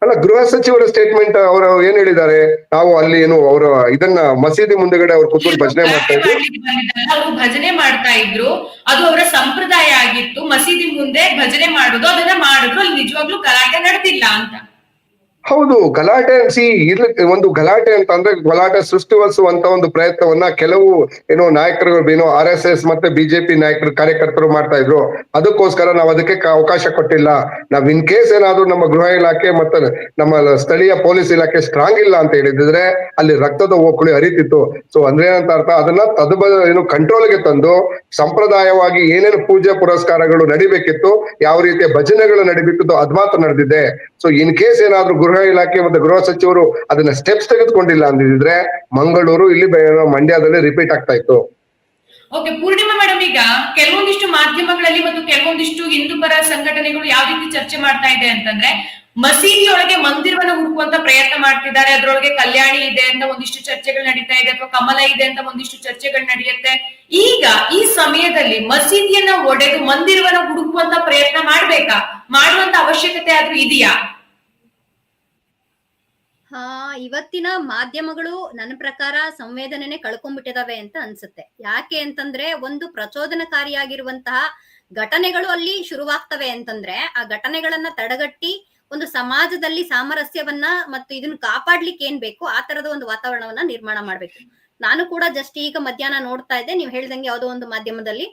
ಅಲ್ಲ, ಗೃಹ ಸಚಿವರ ಸ್ಟೇಟ್ಮೆಂಟ್ ಅವರು ಏನ್ ಹೇಳಿದ್ದಾರೆ, ನಾವು ಅಲ್ಲಿ ಏನು ಅವರ ಇದನ್ನ ಮಸೀದಿ ಮುಂದೆಗಡೆ ಅವ್ರು ಕೂತ್ಕೊಂಡು ಭಜನೆ ಮಾಡ್ತಾ ಇದ್ರು,
ಅವರು ಭಜನೆ ಮಾಡ್ತಾ ಇದ್ರು, ಅದು ಅವರ ಸಂಪ್ರದಾಯ ಆಗಿತ್ತು. ಮಸೀದಿ ಮುಂದೆ ಭಜನೆ ಮಾಡೋದು, ಅದನ್ನ ಮಾಡಿದ್ರು, ಅಲ್ಲಿ ನಿಜವಾಗ್ಲೂ ಗಲಾಟೆ ನಡೆದಿಲ್ಲ ಅಂತ.
ಹೌದು. ಗಲಾಟೆ ಒಂದು ಗಲಾಟೆ ಅಂತ ಅಂದ್ರೆ ಗಲಾಟೆ ಸೃಷ್ಟಿಸುವಂತ ಒಂದು ಪ್ರಯತ್ನವನ್ನ ಕೆಲವು ನಾಯಕರು RSS ಮತ್ತೆ ಬಿಜೆಪಿ ನಾಯಕರು ಕಾರ್ಯಕರ್ತರು ಮಾಡ್ತಾ ಇದ್ರು. ಅದಕ್ಕೋಸ್ಕರ ನಾವು ಅದಕ್ಕೆ ಅವಕಾಶ ಕೊಟ್ಟಿಲ್ಲ. ನಾವ್ ಇನ್ ಕೇಸ್ ಏನಾದ್ರು ನಮ್ಮ ಗೃಹ ಇಲಾಖೆ ಮತ್ತೆ ನಮ್ಮ ಸ್ಥಳೀಯ ಪೊಲೀಸ್ ಇಲಾಖೆ ಸ್ಟ್ರಾಂಗ್ ಇಲ್ಲ ಅಂತ ಹೇಳಿದ್ರೆ ಅಲ್ಲಿ ರಕ್ತದ ಓಕುಳಿ ಹರಿತಿತ್ತು. ಸೊ ಅಂದ್ರೆ ಏನಂತ ಅರ್ಥ, ಅದನ್ನ ಕಂಟ್ರೋಲ್ಗೆ ತಂದು ಸಂಪ್ರದಾಯವಾಗಿ ಏನೇನು ಪೂಜೆ ಪುರಸ್ಕಾರಗಳು ನಡಿಬೇಕಿತ್ತು, ಯಾವ ರೀತಿಯ ಭಜನೆಗಳು ನಡಿಬೇಕಿತ್ತು, ಅದ್ ಮಾತ್ರ ನಡೆದಿದೆ. ಸೊ ಇನ್ ಕೇಸ್ ಏನಾದ್ರು ಗೃಹ ಇಲಾಖೆ ಮತ್ತೆ ಗೃಹ ಸಚಿವರು ಅದನ್ನ ಸ್ಟೆಪ್ಸ್ ತೆಗೆದುಕೊಂಡಿಲ್ಲ ಅಂದಿದ್ರೆ ಮಂಗಳೂರು ಇಲ್ಲಿ ಮಂಡ್ಯದಲ್ಲಿ ರಿಪೀಟ್ ಆಗ್ತಾ ಇತ್ತು.
ಓಕೆ ಪೂರ್ಣಿಮಾ ಮೇಡಮ್, ಈಗ ಕೆಲವೊಂದಿಷ್ಟು ಮಾಧ್ಯಮಗಳಲ್ಲಿ ಮತ್ತು ಕೆಲವೊಂದಿಷ್ಟು ಹಿಂದೂ ಪರ ಸಂಘಟನೆಗಳು ಯಾವ ರೀತಿ ಚರ್ಚೆ ಮಾಡ್ತಾ ಇದೆ ಅಂತಂದ್ರೆ, ಮಸೀದಿಯೊಳಗೆ ಮಂದಿರವನ್ನ ಹುಡುಕುವಂತ ಪ್ರಯತ್ನ ಮಾಡ್ತಿದ್ದಾರೆ, ಅದ್ರೊಳಗೆ ಕಲ್ಯಾಣಿ ಇದೆ ಅಂತ ಒಂದಿಷ್ಟು ಚರ್ಚೆಗಳು ನಡೀತಾ ಇದೆ, ಅಥವಾ ಕಮಲ ಇದೆ ಅಂತ ಒಂದಿಷ್ಟು ಚರ್ಚೆಗಳು ನಡೆಯುತ್ತೆ. ಈಗ ಈ ಸಮಯದಲ್ಲಿ ಮಸೀದಿಯನ್ನ ಒಡೆದು ಮಂದಿರವನ್ನ ಹುಡುಕುವಂತ ಪ್ರಯತ್ನ ಮಾಡುವಂತ ಅವಶ್ಯಕತೆ ಆದ್ರೂ ಇದೆಯಾ?
ಇವತ್ತಿನ ಮಾಧ್ಯಮಗಳು ನನ್ನ ಪ್ರಕಾರ ಸಂವೇದನೆನೆ ಕಳ್ಕೊಂಡ್ಬಿಟ್ಟಿದಾವೆ ಅಂತ ಅನ್ಸುತ್ತೆ. ಯಾಕೆ ಅಂತಂದ್ರೆ, ಒಂದು ಪ್ರಚೋದನಕಾರಿಯಾಗಿರುವಂತಹ ಘಟನೆಗಳು ಅಲ್ಲಿ ಶುರುವಾಗ್ತವೆ ಅಂತಂದ್ರೆ, ಆ ಘಟನೆಗಳನ್ನ ತಡೆಗಟ್ಟಿ ಒಂದು ಸಮಾಜದಲ್ಲಿ ಸಾಮರಸ್ಯವನ್ನ ಮತ್ತು ಇದನ್ನ ಕಾಪಾಡ್ಲಿಕ್ಕೆ ಏನ್ ಬೇಕು ಆ ತರದ ಒಂದು ವಾತಾವರಣವನ್ನ ನಿರ್ಮಾಣ ಮಾಡ್ಬೇಕು. ನಾನು ಕೂಡ ಜಸ್ಟ್ ಈಗ ಮಧ್ಯಾಹ್ನ ನೋಡ್ತಾ ಇದ್ದೆ, ನೀವು ಹೇಳ್ದಂಗೆ ಯಾವುದೋ ಒಂದು ಮಾಧ್ಯಮದಲ್ಲಿ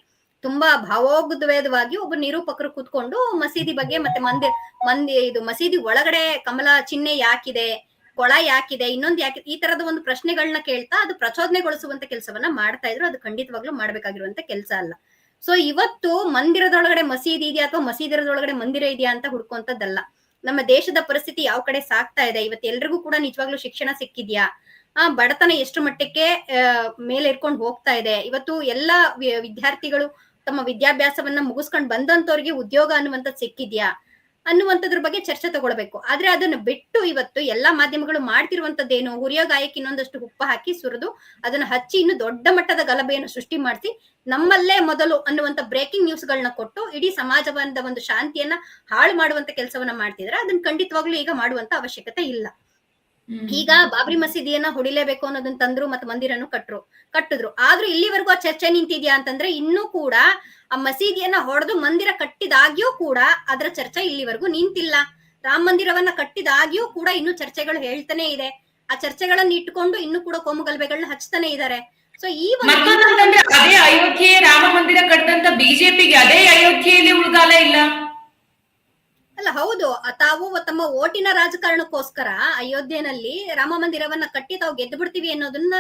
ತುಂಬಾ ಭಾವೋದ್ವೇಗವಾಗಿ ಒಬ್ಬ ನಿರೂಪಕರು ಕೂತ್ಕೊಂಡು ಮಸೀದಿ ಬಗ್ಗೆ ಮತ್ತೆ ಇದು ಮಸೀದಿ ಒಳಗಡೆ ಕಮಲ ಚಿಹ್ನೆ ಯಾಕಿದೆ, ಕೊಳ ಯಾಕಿದೆ, ಇನ್ನೊಂದು ಯಾಕಿದೆ, ಈ ತರದ ಒಂದು ಪ್ರಶ್ನೆಗಳನ್ನ ಕೇಳ್ತಾ ಅದು ಪ್ರಚೋದನೆಗೊಳಿಸುವಂತ ಕೆಲಸವನ್ನ ಮಾಡ್ತಾ ಇದ್ರು. ಅದು ಖಂಡಿತವಾಗ್ಲೂ ಮಾಡ್ಬೇಕಾಗಿರುವಂತ ಕೆಲಸ ಅಲ್ಲ. ಸೊ ಇವತ್ತು ಮಂದಿರದೊಳಗಡೆ ಮಸೀದಿ ಇದೆಯಾ ಅಥವಾ ಮಸೀದಿರದೊಳಗಡೆ ಮಂದಿರ ಇದೆಯಾ ಅಂತ ಹುಡ್ಕುವಂತದ್ದಲ್ಲ. ನಮ್ಮ ದೇಶದ ಪರಿಸ್ಥಿತಿ ಯಾವ ಕಡೆ ಸಾಗ್ತಾ ಇದೆ, ಇವತ್ತು ಎಲ್ರಿಗೂ ಕೂಡ ನಿಜವಾಗ್ಲೂ ಶಿಕ್ಷಣ ಸಿಕ್ಕಿದ್ಯಾ, ಬಡತನ ಎಷ್ಟು ಮಟ್ಟಕ್ಕೆ ಮೇಲೆ ಇರ್ಕೊಂಡು ಹೋಗ್ತಾ ಇದೆ, ಇವತ್ತು ಎಲ್ಲಾ ವಿದ್ಯಾರ್ಥಿಗಳು ತಮ್ಮ ವಿದ್ಯಾಭ್ಯಾಸವನ್ನ ಮುಗಿಸ್ಕೊಂಡು ಬಂದಂತವ್ರಿಗೆ ಉದ್ಯೋಗ ಅನ್ನುವಂಥದ್ದು ಸಿಕ್ಕಿದ್ಯಾ ಅನ್ನುವಂಥದ್ರ ಬಗ್ಗೆ ಚರ್ಚೆ ತಗೊಳ್ಬೇಕು. ಆದ್ರೆ ಅದನ್ನ ಬಿಟ್ಟು ಇವತ್ತು ಎಲ್ಲಾ ಮಾಧ್ಯಮಗಳು ಮಾಡ್ತಿರುವಂತದ್ದೇನು, ಹುರಿಯ ಗಾಯಕ್ಕೆ ಇನ್ನೊಂದಷ್ಟು ಉಪ್ಪ ಹಾಕಿ ಸುರಿದು ಅದನ್ನ ಹಚ್ಚಿ ಇನ್ನು ದೊಡ್ಡ ಮಟ್ಟದ ಗಲಭೆಯನ್ನು ಸೃಷ್ಟಿ ಮಾಡಿಸಿ ನಮ್ಮಲ್ಲೇ ಮೊದಲು ಅನ್ನುವಂತ ಬ್ರೇಕಿಂಗ್ ನ್ಯೂಸ್ ಗಳನ್ನ ಕೊಟ್ಟು ಇಡೀ ಸಮಾಜದ ಒಂದು ಶಾಂತಿಯನ್ನ ಹಾಳು ಮಾಡುವಂತ ಕೆಲಸವನ್ನ ಮಾಡ್ತಿದ್ರೆ ಅದನ್ನ ಖಂಡಿತವಾಗ್ಲೂ ಈಗ ಮಾಡುವಂತ ಅವಶ್ಯಕತೆ ಇಲ್ಲ. ಈಗ ಬಾಬ್ರಿ ಮಸೀದಿಯನ್ನ ಹೊಡಿಲೇಬೇಕು ಅನ್ನೋದನ್ನ ತಂದ್ರು ಮತ್ತೆ ಮಂದಿರನ್ನು ಕಟ್ಟಿದ್ರು. ಆದ್ರೂ ಇಲ್ಲಿವರೆಗೂ ಆ ಚರ್ಚೆ ನಿಂತಿದ್ಯಾ ಅಂತಂದ್ರೆ ಇನ್ನೂ ಕೂಡ ಆ ಮಸೀದಿಯನ್ನ ಹೊಡೆದು ಮಂದಿರ ಕಟ್ಟಿದಾಗ್ಯೂ ಕೂಡ ಅದರ ಚರ್ಚೆ ಇಲ್ಲಿವರೆಗೂ ನಿಂತಿಲ್ಲ. ರಾಮ ಮಂದಿರವನ್ನ ಕಟ್ಟಿದಾಗ್ಯೂ ಕೂಡ ಇನ್ನು ಚರ್ಚೆಗಳು ಹೇಳ್ತಾನೆ ಇದೆ. ಆ ಚರ್ಚೆಗಳನ್ನ ಇಟ್ಕೊಂಡು ಇನ್ನು ಕೂಡ ಕೋಮುಗಲಭೆಗಳನ್ನ ಹಚ್ತಾನೆ ಇದ್ದಾರೆ. ಸೊ ಈ
ಅದೇ ಅಯೋಧ್ಯೆ ರಾಮ ಮಂದಿರ ಕಟ್ಟಂತ ಬಿಜೆಪಿಗೆ ಅದೇ ಅಯೋಧ್ಯೆಯಲ್ಲಿ ಉಳಿಗಾಲ ಇಲ್ಲ
ಅಲ್ಲ. ಹೌದು, ತಾವು ತಮ್ಮ ಓಟಿನ ರಾಜಕಾರಣಕ್ಕೋಸ್ಕರ ಅಯೋಧ್ಯೆನಲ್ಲಿ ರಾಮ ಮಂದಿರವನ್ನ ಕಟ್ಟಿ ತಾವು ಗೆದ್ದು ಬಿಡ್ತೀವಿ ಅನ್ನೋದನ್ನ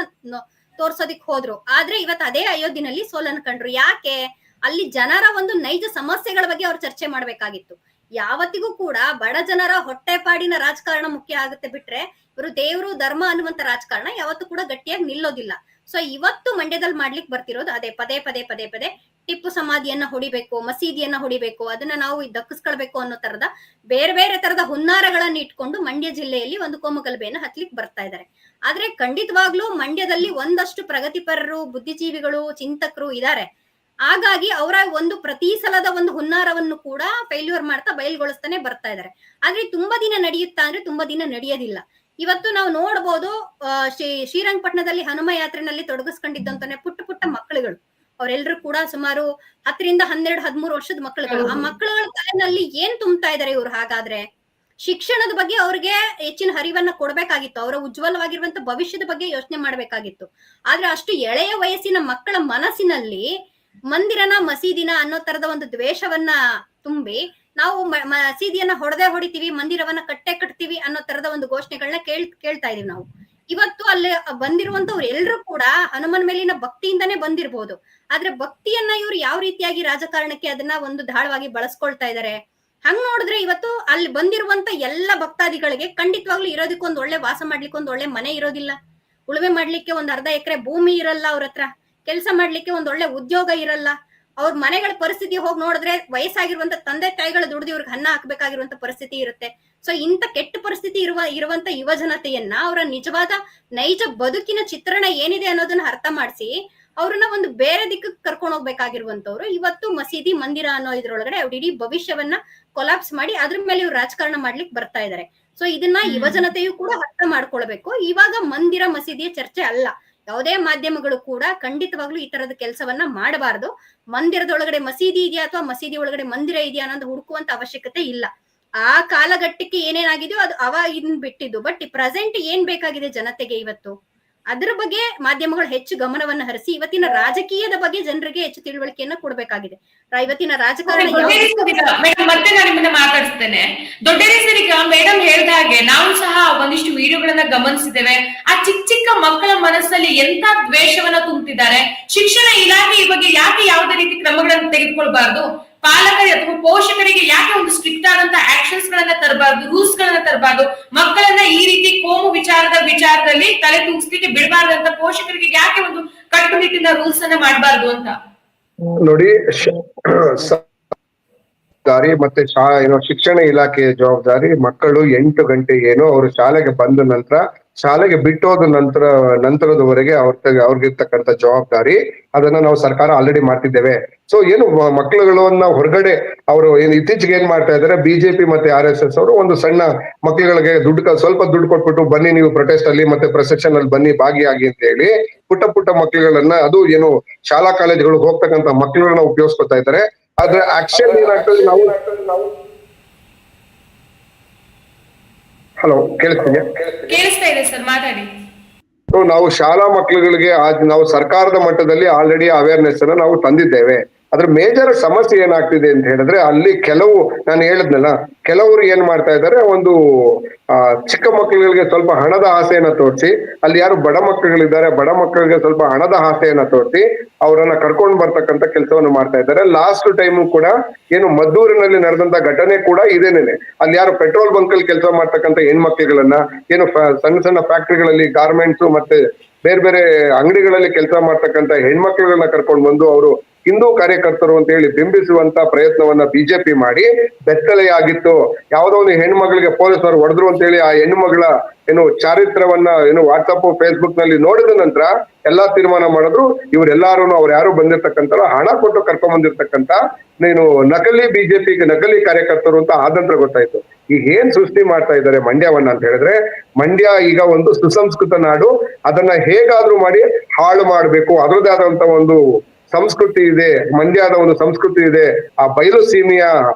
ತೋರ್ಸೋದಿಕ್ ಹೋದ್ರು. ಆದ್ರೆ ಇವತ್ತು ಅದೇ ಅಯೋಧ್ಯೆನಲ್ಲಿ ಸೋಲನ್ನು ಕಂಡ್ರು. ಯಾಕೆ? ಅಲ್ಲಿ ಜನರ ಒಂದು ನೈಜ ಸಮಸ್ಯೆಗಳ ಬಗ್ಗೆ ಅವ್ರು ಚರ್ಚೆ ಮಾಡ್ಬೇಕಾಗಿತ್ತು. ಯಾವತ್ತಿಗೂ ಕೂಡ ಬಡ ಜನರ ಹೊಟ್ಟೆಪಾಡಿನ ರಾಜಕಾರಣ ಮುಖ್ಯ ಆಗುತ್ತೆ ಬಿಟ್ರೆ ಇವರು ದೇವರು ಧರ್ಮ ಅನ್ನುವಂತ ರಾಜಕಾರಣ ಯಾವತ್ತೂ ಕೂಡ ಗಟ್ಟಿಯಾಗಿ ನಿಲ್ಲೋದಿಲ್ಲ. ಸೊ ಇವತ್ತು ಮಂಡ್ಯದಲ್ಲಿ ಮಾಡ್ಲಿಕ್ಕೆ ಬರ್ತಿರೋದು ಅದೇ ಪದೇ ಟಿಪ್ಪು ಸಮಾಧಿಯನ್ನ ಹೊಡಿಬೇಕು, ಮಸೀದಿಯನ್ನ ಹೊಡಿಬೇಕು, ಅದನ್ನ ನಾವು ದಕ್ಕಿಸ್ಕೊಳ್ಬೇಕು ಅನ್ನೋ ತರದ ಬೇರೆ ತರದ ಹುನ್ನಾರಗಳನ್ನ ಇಟ್ಕೊಂಡು ಮಂಡ್ಯ ಜಿಲ್ಲೆಯಲ್ಲಿ ಒಂದು ಕೋಮುಗಲಭೆಯನ್ನ ಹತ್ಲಿಕ್ಕೆ ಬರ್ತಾ ಇದ್ದಾರೆ. ಆದ್ರೆ ಖಂಡಿತವಾಗ್ಲೂ ಮಂಡ್ಯದಲ್ಲಿ ಒಂದಷ್ಟು ಪ್ರಗತಿಪರರು, ಬುದ್ಧಿಜೀವಿಗಳು, ಚಿಂತಕರು ಇದ್ದಾರೆ. ಹಾಗಾಗಿ ಅವರ ಒಂದು ಪ್ರತಿ ಸಲದ ಒಂದು ಹುನ್ನಾರವನ್ನು ಕೂಡ ಫೇಲ್ಯೂರ್ ಮಾಡ್ತಾ ಬಯಲ್ಗೊಳಿಸ್ತಾನೆ ಬರ್ತಾ ಇದ್ದಾರೆ. ಆದ್ರೆ ತುಂಬಾ ದಿನ ನಡೆಯುತ್ತಾ ಅಂದ್ರೆ ತುಂಬಾ ದಿನ ನಡೆಯೋದಿಲ್ಲ. ಇವತ್ತು ನಾವು ನೋಡಬಹುದು, ಶ್ರೀರಂಗಪಟ್ಟಣದಲ್ಲಿ ಹನುಮ ಯಾತ್ರೆನಲ್ಲಿ ತೊಡಗಿಸ್ಕೊಂಡಿದ್ದಂತಾನೆ ಪುಟ್ಟ ಮಕ್ಕಳುಗಳು, ಅವರೆಲ್ಲರೂ ಕೂಡ ಸುಮಾರು 10ರಿಂದ 12, 13 ವರ್ಷದ ಮಕ್ಕಳುಗಳು. ಆ ಮಕ್ಕಳುಗಳ ತಲೆನಲ್ಲಿ ಏನ್ ತುಂಬ್ತಾ ಇದಾರೆ ಇವ್ರು? ಹಾಗಾದ್ರೆ ಶಿಕ್ಷಣದ ಬಗ್ಗೆ ಅವ್ರಿಗೆ ಹೆಚ್ಚಿನ ಹರಿವನ್ನ ಕೊಡ್ಬೇಕಾಗಿತ್ತು, ಅವರ ಉಜ್ವಲವಾಗಿರುವಂತ ಭವಿಷ್ಯದ ಬಗ್ಗೆ ಯೋಚನೆ ಮಾಡ್ಬೇಕಾಗಿತ್ತು. ಆದ್ರೆ ಅಷ್ಟು ಎಳೆಯ ವಯಸ್ಸಿನ ಮಕ್ಕಳ ಮನಸ್ಸಿನಲ್ಲಿ ಮಂದಿರನ ಮಸೀದಿನ ಅನ್ನೋ ತರದ ಒಂದು ದ್ವೇಷವನ್ನ ತುಂಬಿ ನಾವು ಮಸೀದಿಯನ್ನ ಹೊಡಿತೀವಿ, ಮಂದಿರವನ್ನ ಕಟ್ತೀವಿ ಅನ್ನೋ ತರದ ಒಂದು ಘೋಷಣೆಗಳನ್ನ ಕೇಳ್ತಾ ಇದೀವಿ ನಾವು. ಇವತ್ತು ಅಲ್ಲಿ ಬಂದಿರುವಂತವ್ರು ಎಲ್ರು ಕೂಡ ಹನುಮನ್ ಮೇಲಿನ ಭಕ್ತಿಯಿಂದಾನೇ ಬಂದಿರ್ಬೋದು. ಆದ್ರೆ ಭಕ್ತಿಯನ್ನ ಇವ್ರು ಯಾವ ರೀತಿಯಾಗಿ ರಾಜಕಾರಣಕ್ಕೆ ಅದನ್ನ ಒಂದು ಧಾಳವಾಗಿ ಬಳಸ್ಕೊಳ್ತಾ ಇದಾರೆ. ಹಂಗ್ ನೋಡಿದ್ರೆ ಇವತ್ತು ಅಲ್ಲಿ ಬಂದಿರುವಂತ ಎಲ್ಲ ಭಕ್ತಾದಿಗಳಿಗೆ ಖಂಡಿತವಾಗ್ಲೂ ಇರೋದಕ್ಕೊಂದ್ ಒಳ್ಳೆ ವಾಸ ಮಾಡ್ಲಿಕ್ಕೆ ಒಂದ್ ಒಳ್ಳೆ ಮನೆ ಇರೋದಿಲ್ಲ, ಉಳುಮೆ ಮಾಡ್ಲಿಕ್ಕೆ ಒಂದ್ ಅರ್ಧ ಎಕರೆ ಭೂಮಿ ಇರಲ್ಲ, ಅವ್ರ ಹತ್ರ ಕೆಲಸ ಮಾಡ್ಲಿಕ್ಕೆ ಒಂದ್ ಒಳ್ಳೆ ಉದ್ಯೋಗ ಇರಲ್ಲ. ಅವ್ರ ಮನೆಗಳ ಪರಿಸ್ಥಿತಿ ಹೋಗಿ ನೋಡಿದ್ರೆ ವಯಸ್ಸಾಗಿರುವಂತ ತಂದೆ ತಾಯಿಗಳು ದುಡ್ದು ಇವ್ರಿಗೆ ಅನ್ನ ಹಾಕ್ಬೇಕಾಗಿರುವಂತ ಪರಿಸ್ಥಿತಿ ಇರುತ್ತೆ. ಸೊ ಇಂತ ಕೆಟ್ಟ ಪರಿಸ್ಥಿತಿ ಇರುವಂತ ಯುವ ಜನತೆಯನ್ನ ಅವರ ನಿಜವಾದ ನೈಜ ಬದುಕಿನ ಚಿತ್ರಣ ಏನಿದೆ ಅನ್ನೋದನ್ನ ಅರ್ಥ ಮಾಡಿಸಿ ಅವ್ರನ್ನ ಒಂದು ಬೇರೆ ದಿಕ್ಕಕ್ಕೆ ಕರ್ಕೊಂಡು ಹೋಗ್ಬೇಕಾಗಿರುವಂತವ್ರು ಇವತ್ತು ಮಸೀದಿ ಮಂದಿರ ಅನ್ನೋ ಇದ್ರೊಳಗಡೆ ಅವ್ರ ಇಡೀ ಭವಿಷ್ಯವನ್ನ ಕೊಲಾಪ್ಸ್ ಮಾಡಿ ಅದ್ರ ಮೇಲೆ ಇವ್ರು ರಾಜಕಾರಣ ಮಾಡ್ಲಿಕ್ಕೆ ಬರ್ತಾ ಇದಾರೆ. ಸೊ ಇದನ್ನ ಯುವ ಜನತೆಯು ಕೂಡ ಅರ್ಥ ಮಾಡ್ಕೊಳ್ಬೇಕು. ಇವಾಗ ಮಂದಿರ ಮಸೀದಿಯ ಚರ್ಚೆ ಅಲ್ಲ, ಯಾವುದೇ ಮಾಧ್ಯಮಗಳು ಕೂಡ ಖಂಡಿತವಾಗ್ಲೂ ಈ ತರದ ಕೆಲಸವನ್ನ ಮಾಡಬಾರದು. ಮಂದಿರದೊಳಗಡೆ ಮಸೀದಿ ಇದೆಯಾ ಅಥವಾ ಮಸೀದಿ ಒಳಗಡೆ ಮಂದಿರ ಇದೆಯಾ ಅನ್ನೋದು ಹುಡುಕುವಂತ ಅವಶ್ಯಕತೆ ಇಲ್ಲ. ಆ ಕಾಲಘಟ್ಟಕ್ಕೆ ಏನೇನಾಗಿದೆಯೋ ಅದು ಇದನ್ನ ಬಿಟ್ಟಿದ್ದು. ಬಟ್ ಪ್ರೆಸೆಂಟ್ ಏನ್ ಬೇಕಾಗಿದೆ ಜನತೆಗೆ ಇವತ್ತು ಅದ್ರ ಬಗ್ಗೆ ಮಾಧ್ಯಮಗಳು ಹೆಚ್ಚು ಗಮನವನ್ನ ಹರಿಸಿ ಇವತ್ತಿನ ರಾಜಕೀಯದ ಬಗ್ಗೆ ಜನರಿಗೆ ಹೆಚ್ಚು ತಿಳುವಳಿಕೆಯನ್ನ ಕೊಡ್ಬೇಕಾಗಿದೆ. ಇವತ್ತಿನ ರಾಜಕಾರಣ
ಮತ್ತೆ ನಾನು ನಿಮ್ಮನ್ನ ಮಾತಾಡಿಸ್ತೇನೆ. ದೊಡ್ಡೇಶ್ವರಿಗ ಮೇಡಮ್ ಹೇಳಿದ ಹಾಗೆ ನಾವು ಸಹ ಒಂದಿಷ್ಟು ವಿಡಿಯೋಗಳನ್ನ ಗಮನಿಸಿದ್ದೇವೆ. ಆ ಚಿಕ್ಕ ಮಕ್ಕಳ ಮನಸ್ಸಲ್ಲಿ ಎಂತ ದ್ವೇಷವನ್ನ ತುಂಬುತ್ತಿದ್ದಾರೆ. ಶಿಕ್ಷಣ ಇಲಾಖೆ ಈ ಬಗ್ಗೆ ಯಾಕೆ ಯಾವುದೇ ರೀತಿ ಕ್ರಮಗಳನ್ನು ತೆಗೆದುಕೊಳ್ಬಾರ್ದು? ಪಾಲಕರಿಗೆ ಅಥವಾ ಪೋಷಕರಿಗೆ ಯಾಕೆ ಒಂದು ಸ್ಟ್ರಿಕ್ಟ್ ಆದಂತ ಆಕ್ಷನ್ಸ್ ಗಳನ್ನ ತರಬಾರ್ದು, ರೂಲ್ಸ್ ಗಳನ್ನ ತರಬಾರ್ದು? ಮಕ್ಕಳನ್ನ ಈ ರೀತಿ ಕೋಮು ವಿಚಾರದಲ್ಲಿ ತಲೆ ತೂಗಿಸ್ಲಿಕ್ಕೆ ಬಿಡಬಾರ್ದು ಅಂತ ಪೋಷಕರಿಗೆ ಯಾಕೆ ಒಂದು ಕಟ್ಟುನಿಟ್ಟಿನ ರೂಲ್ಸ್ ಅನ್ನ ಮಾಡಬಾರ್ದು ಅಂತ
ನೋಡಿ. ಮತ್ತೆ ಶಿಕ್ಷಣ ಇಲಾಖೆಯ ಜವಾಬ್ದಾರಿ ಮಕ್ಕಳು 8 ಗಂಟೆಗೆ ಅವರು ಶಾಲೆಗೆ ಬಂದ ನಂತರ, ಶಾಲೆಗೆ ಬಿಟ್ಟೋದ ನಂತರದವರೆಗೆ ಅವ್ರಿಗಿರ್ತಕ್ಕಂಥ ಜವಾಬ್ದಾರಿ ಅದನ್ನ ನಾವು ಸರ್ಕಾರ ಆಲ್ರೆಡಿ ಮಾಡ್ತಿದ್ದೇವೆ. ಸೊ ಮಕ್ಕಳುಗಳನ್ನ ಹೊರಗಡೆ ಅವರು ಇತ್ತೀಚೆಗೆ ಏನ್ ಮಾಡ್ತಾ ಇದಾರೆ, ಬಿಜೆಪಿ ಮತ್ತೆ RSS ಅವರು ಒಂದು ಸಣ್ಣ ಮಕ್ಕಳುಗಳಿಗೆ ಸ್ವಲ್ಪ ದುಡ್ಡು ಕೊಟ್ಬಿಟ್ಟು ಬನ್ನಿ ನೀವು ಪ್ರೊಟೆಸ್ಟ್ ಅಲ್ಲಿ ಮತ್ತೆ ಪ್ರೊಸೆಷನ್ ಅಲ್ಲಿ ಬನ್ನಿ ಭಾಗಿಯಾಗಿ ಅಂತ ಹೇಳಿ ಪುಟ್ಟ ಮಕ್ಕಳುಗಳನ್ನ, ಅದು ಶಾಲಾ ಕಾಲೇಜುಗಳಿಗೆ ಹೋಗ್ತಕ್ಕಂಥ ಮಕ್ಕಳುಗಳನ್ನ ಉಪಯೋಗಿಸ್ಕೊತಾ ಇದ್ದಾರೆ. ಆದ್ರೆ ಆಕ್ಷನ್ ಏನಾಗ್ತದೆ, ನಾವು ಹಲೋ
ಕೇಳಿಸ್ತಾ ಇದೆ ಸರ್, ಮಾತಾಡಿ.
ನಾವು ಶಾಲಾ ಮಕ್ಕಳುಗಳಿಗೆ ನಾವು ಸರ್ಕಾರದ ಮಟ್ಟದಲ್ಲಿ ಆಲ್ರೆಡಿ ಅವೇರ್ನೆಸ್ ಅನ್ನ ನಾವು ತಂದಿದ್ದೇವೆ. ಅದ್ರ ಮೇಜರ್ ಸಮಸ್ಯೆ ಏನಾಗ್ತಿದೆ ಅಂತ ಹೇಳಿದ್ರೆ, ಅಲ್ಲಿ ನಾನು ಹೇಳಿದ್ನಲ್ಲ, ಕೆಲವರು ಏನ್ ಮಾಡ್ತಾ ಇದ್ದಾರೆ, ಒಂದು ಚಿಕ್ಕ ಮಕ್ಕಳುಗಳಿಗೆ ಸ್ವಲ್ಪ ಹಣದ ಆಸೆಯನ್ನ ತೋರಿಸಿ, ಅಲ್ಲಿ ಯಾರು ಬಡ ಮಕ್ಕಳುಗಳಿದ್ದಾರೆ ಬಡ ಮಕ್ಕಳಿಗೆ ಸ್ವಲ್ಪ ಹಣದ ಆಸೆಯನ್ನ ತೋರಿಸಿ ಅವರನ್ನ ಕರ್ಕೊಂಡು ಬರ್ತಕ್ಕಂಥ ಕೆಲಸವನ್ನು ಮಾಡ್ತಾ ಇದ್ದಾರೆ. ಲಾಸ್ಟ್ ಟೈಮ್ ಕೂಡ ಮದ್ದೂರಿನಲ್ಲಿ ನಡೆದಂತ ಘಟನೆ ಕೂಡ ಇದೇನೇನೆ. ಅಲ್ಲಿ ಯಾರು ಪೆಟ್ರೋಲ್ ಬಂಕ್ ಅಲ್ಲಿ ಕೆಲಸ ಮಾಡ್ತಕ್ಕಂಥ ಹೆಣ್ಮಕ್ಳುಗಳನ್ನ, ಸಣ್ಣ ಫ್ಯಾಕ್ಟ್ರಿಗಳಲ್ಲಿ ಗಾರ್ಮೆಂಟ್ಸ್ ಮತ್ತೆ ಬೇರೆ ಅಂಗಡಿಗಳಲ್ಲಿ ಕೆಲಸ ಮಾಡ್ತಕ್ಕಂಥ ಹೆಣ್ಮಕ್ಳುಗಳನ್ನ ಕರ್ಕೊಂಡು ಬಂದು ಅವರು ಹಿಂದೂ ಕಾರ್ಯಕರ್ತರು ಅಂತ ಹೇಳಿ ಬಿಂಬಿಸುವಂತ ಪ್ರಯತ್ನವನ್ನ ಬಿಜೆಪಿ ಮಾಡಿ ಬೆತ್ತಲೆಯಾಗಿತ್ತು. ಯಾವುದೋ ಒಂದು ಹೆಣ್ಮಗಳಿಗೆ ಪೊಲೀಸರು ಹೊಡೆದ್ರು ಅಂತ ಹೇಳಿ ಆ ಹೆಣ್ಣುಮಗಳ ಚಾರಿತ್ರವನ್ನ ವಾಟ್ಸಪ್ ಫೇಸ್ಬುಕ್ ನಲ್ಲಿ ನೋಡಿದ ನಂತರ ಎಲ್ಲಾ ತೀರ್ಮಾನ ಮಾಡಿದ್ರು, ಇವರೆಲ್ಲಾರು ಅವ್ರು ಯಾರು ಬಂದಿರ್ತಕ್ಕಂಥ ಹಣ ಕೊಟ್ಟು ಕರ್ಕೊಂಡ್ ಬಂದಿರ್ತಕ್ಕಂಥ ನಕಲಿ ಬಿಜೆಪಿಗೆ ನಕಲಿ ಕಾರ್ಯಕರ್ತರು ಅಂತ ಆದ ನಂತರ ಗೊತ್ತಾಯ್ತು. ಈಗ ಏನ್ ಸೃಷ್ಟಿ ಮಾಡ್ತಾ ಇದ್ದಾರೆ ಮಂಡ್ಯವನ್ನ ಅಂತ ಹೇಳಿದ್ರೆ, ಮಂಡ್ಯ ಈಗ ಒಂದು ಸುಸಂಸ್ಕೃತ ನಾಡು, ಅದನ್ನ ಹೇಗಾದ್ರೂ ಮಾಡಿ ಹಾಳು ಮಾಡ್ಬೇಕು. ಅದರದೇ ಆದಂತ ಒಂದು ಸಂಸ್ಕೃತಿ ಇದೆ, ಮಂಡ್ಯದ ಒಂದು ಸಂಸ್ಕೃತಿ ಇದೆ, ಆ ಬಯಲು ಸೀಮೆಯ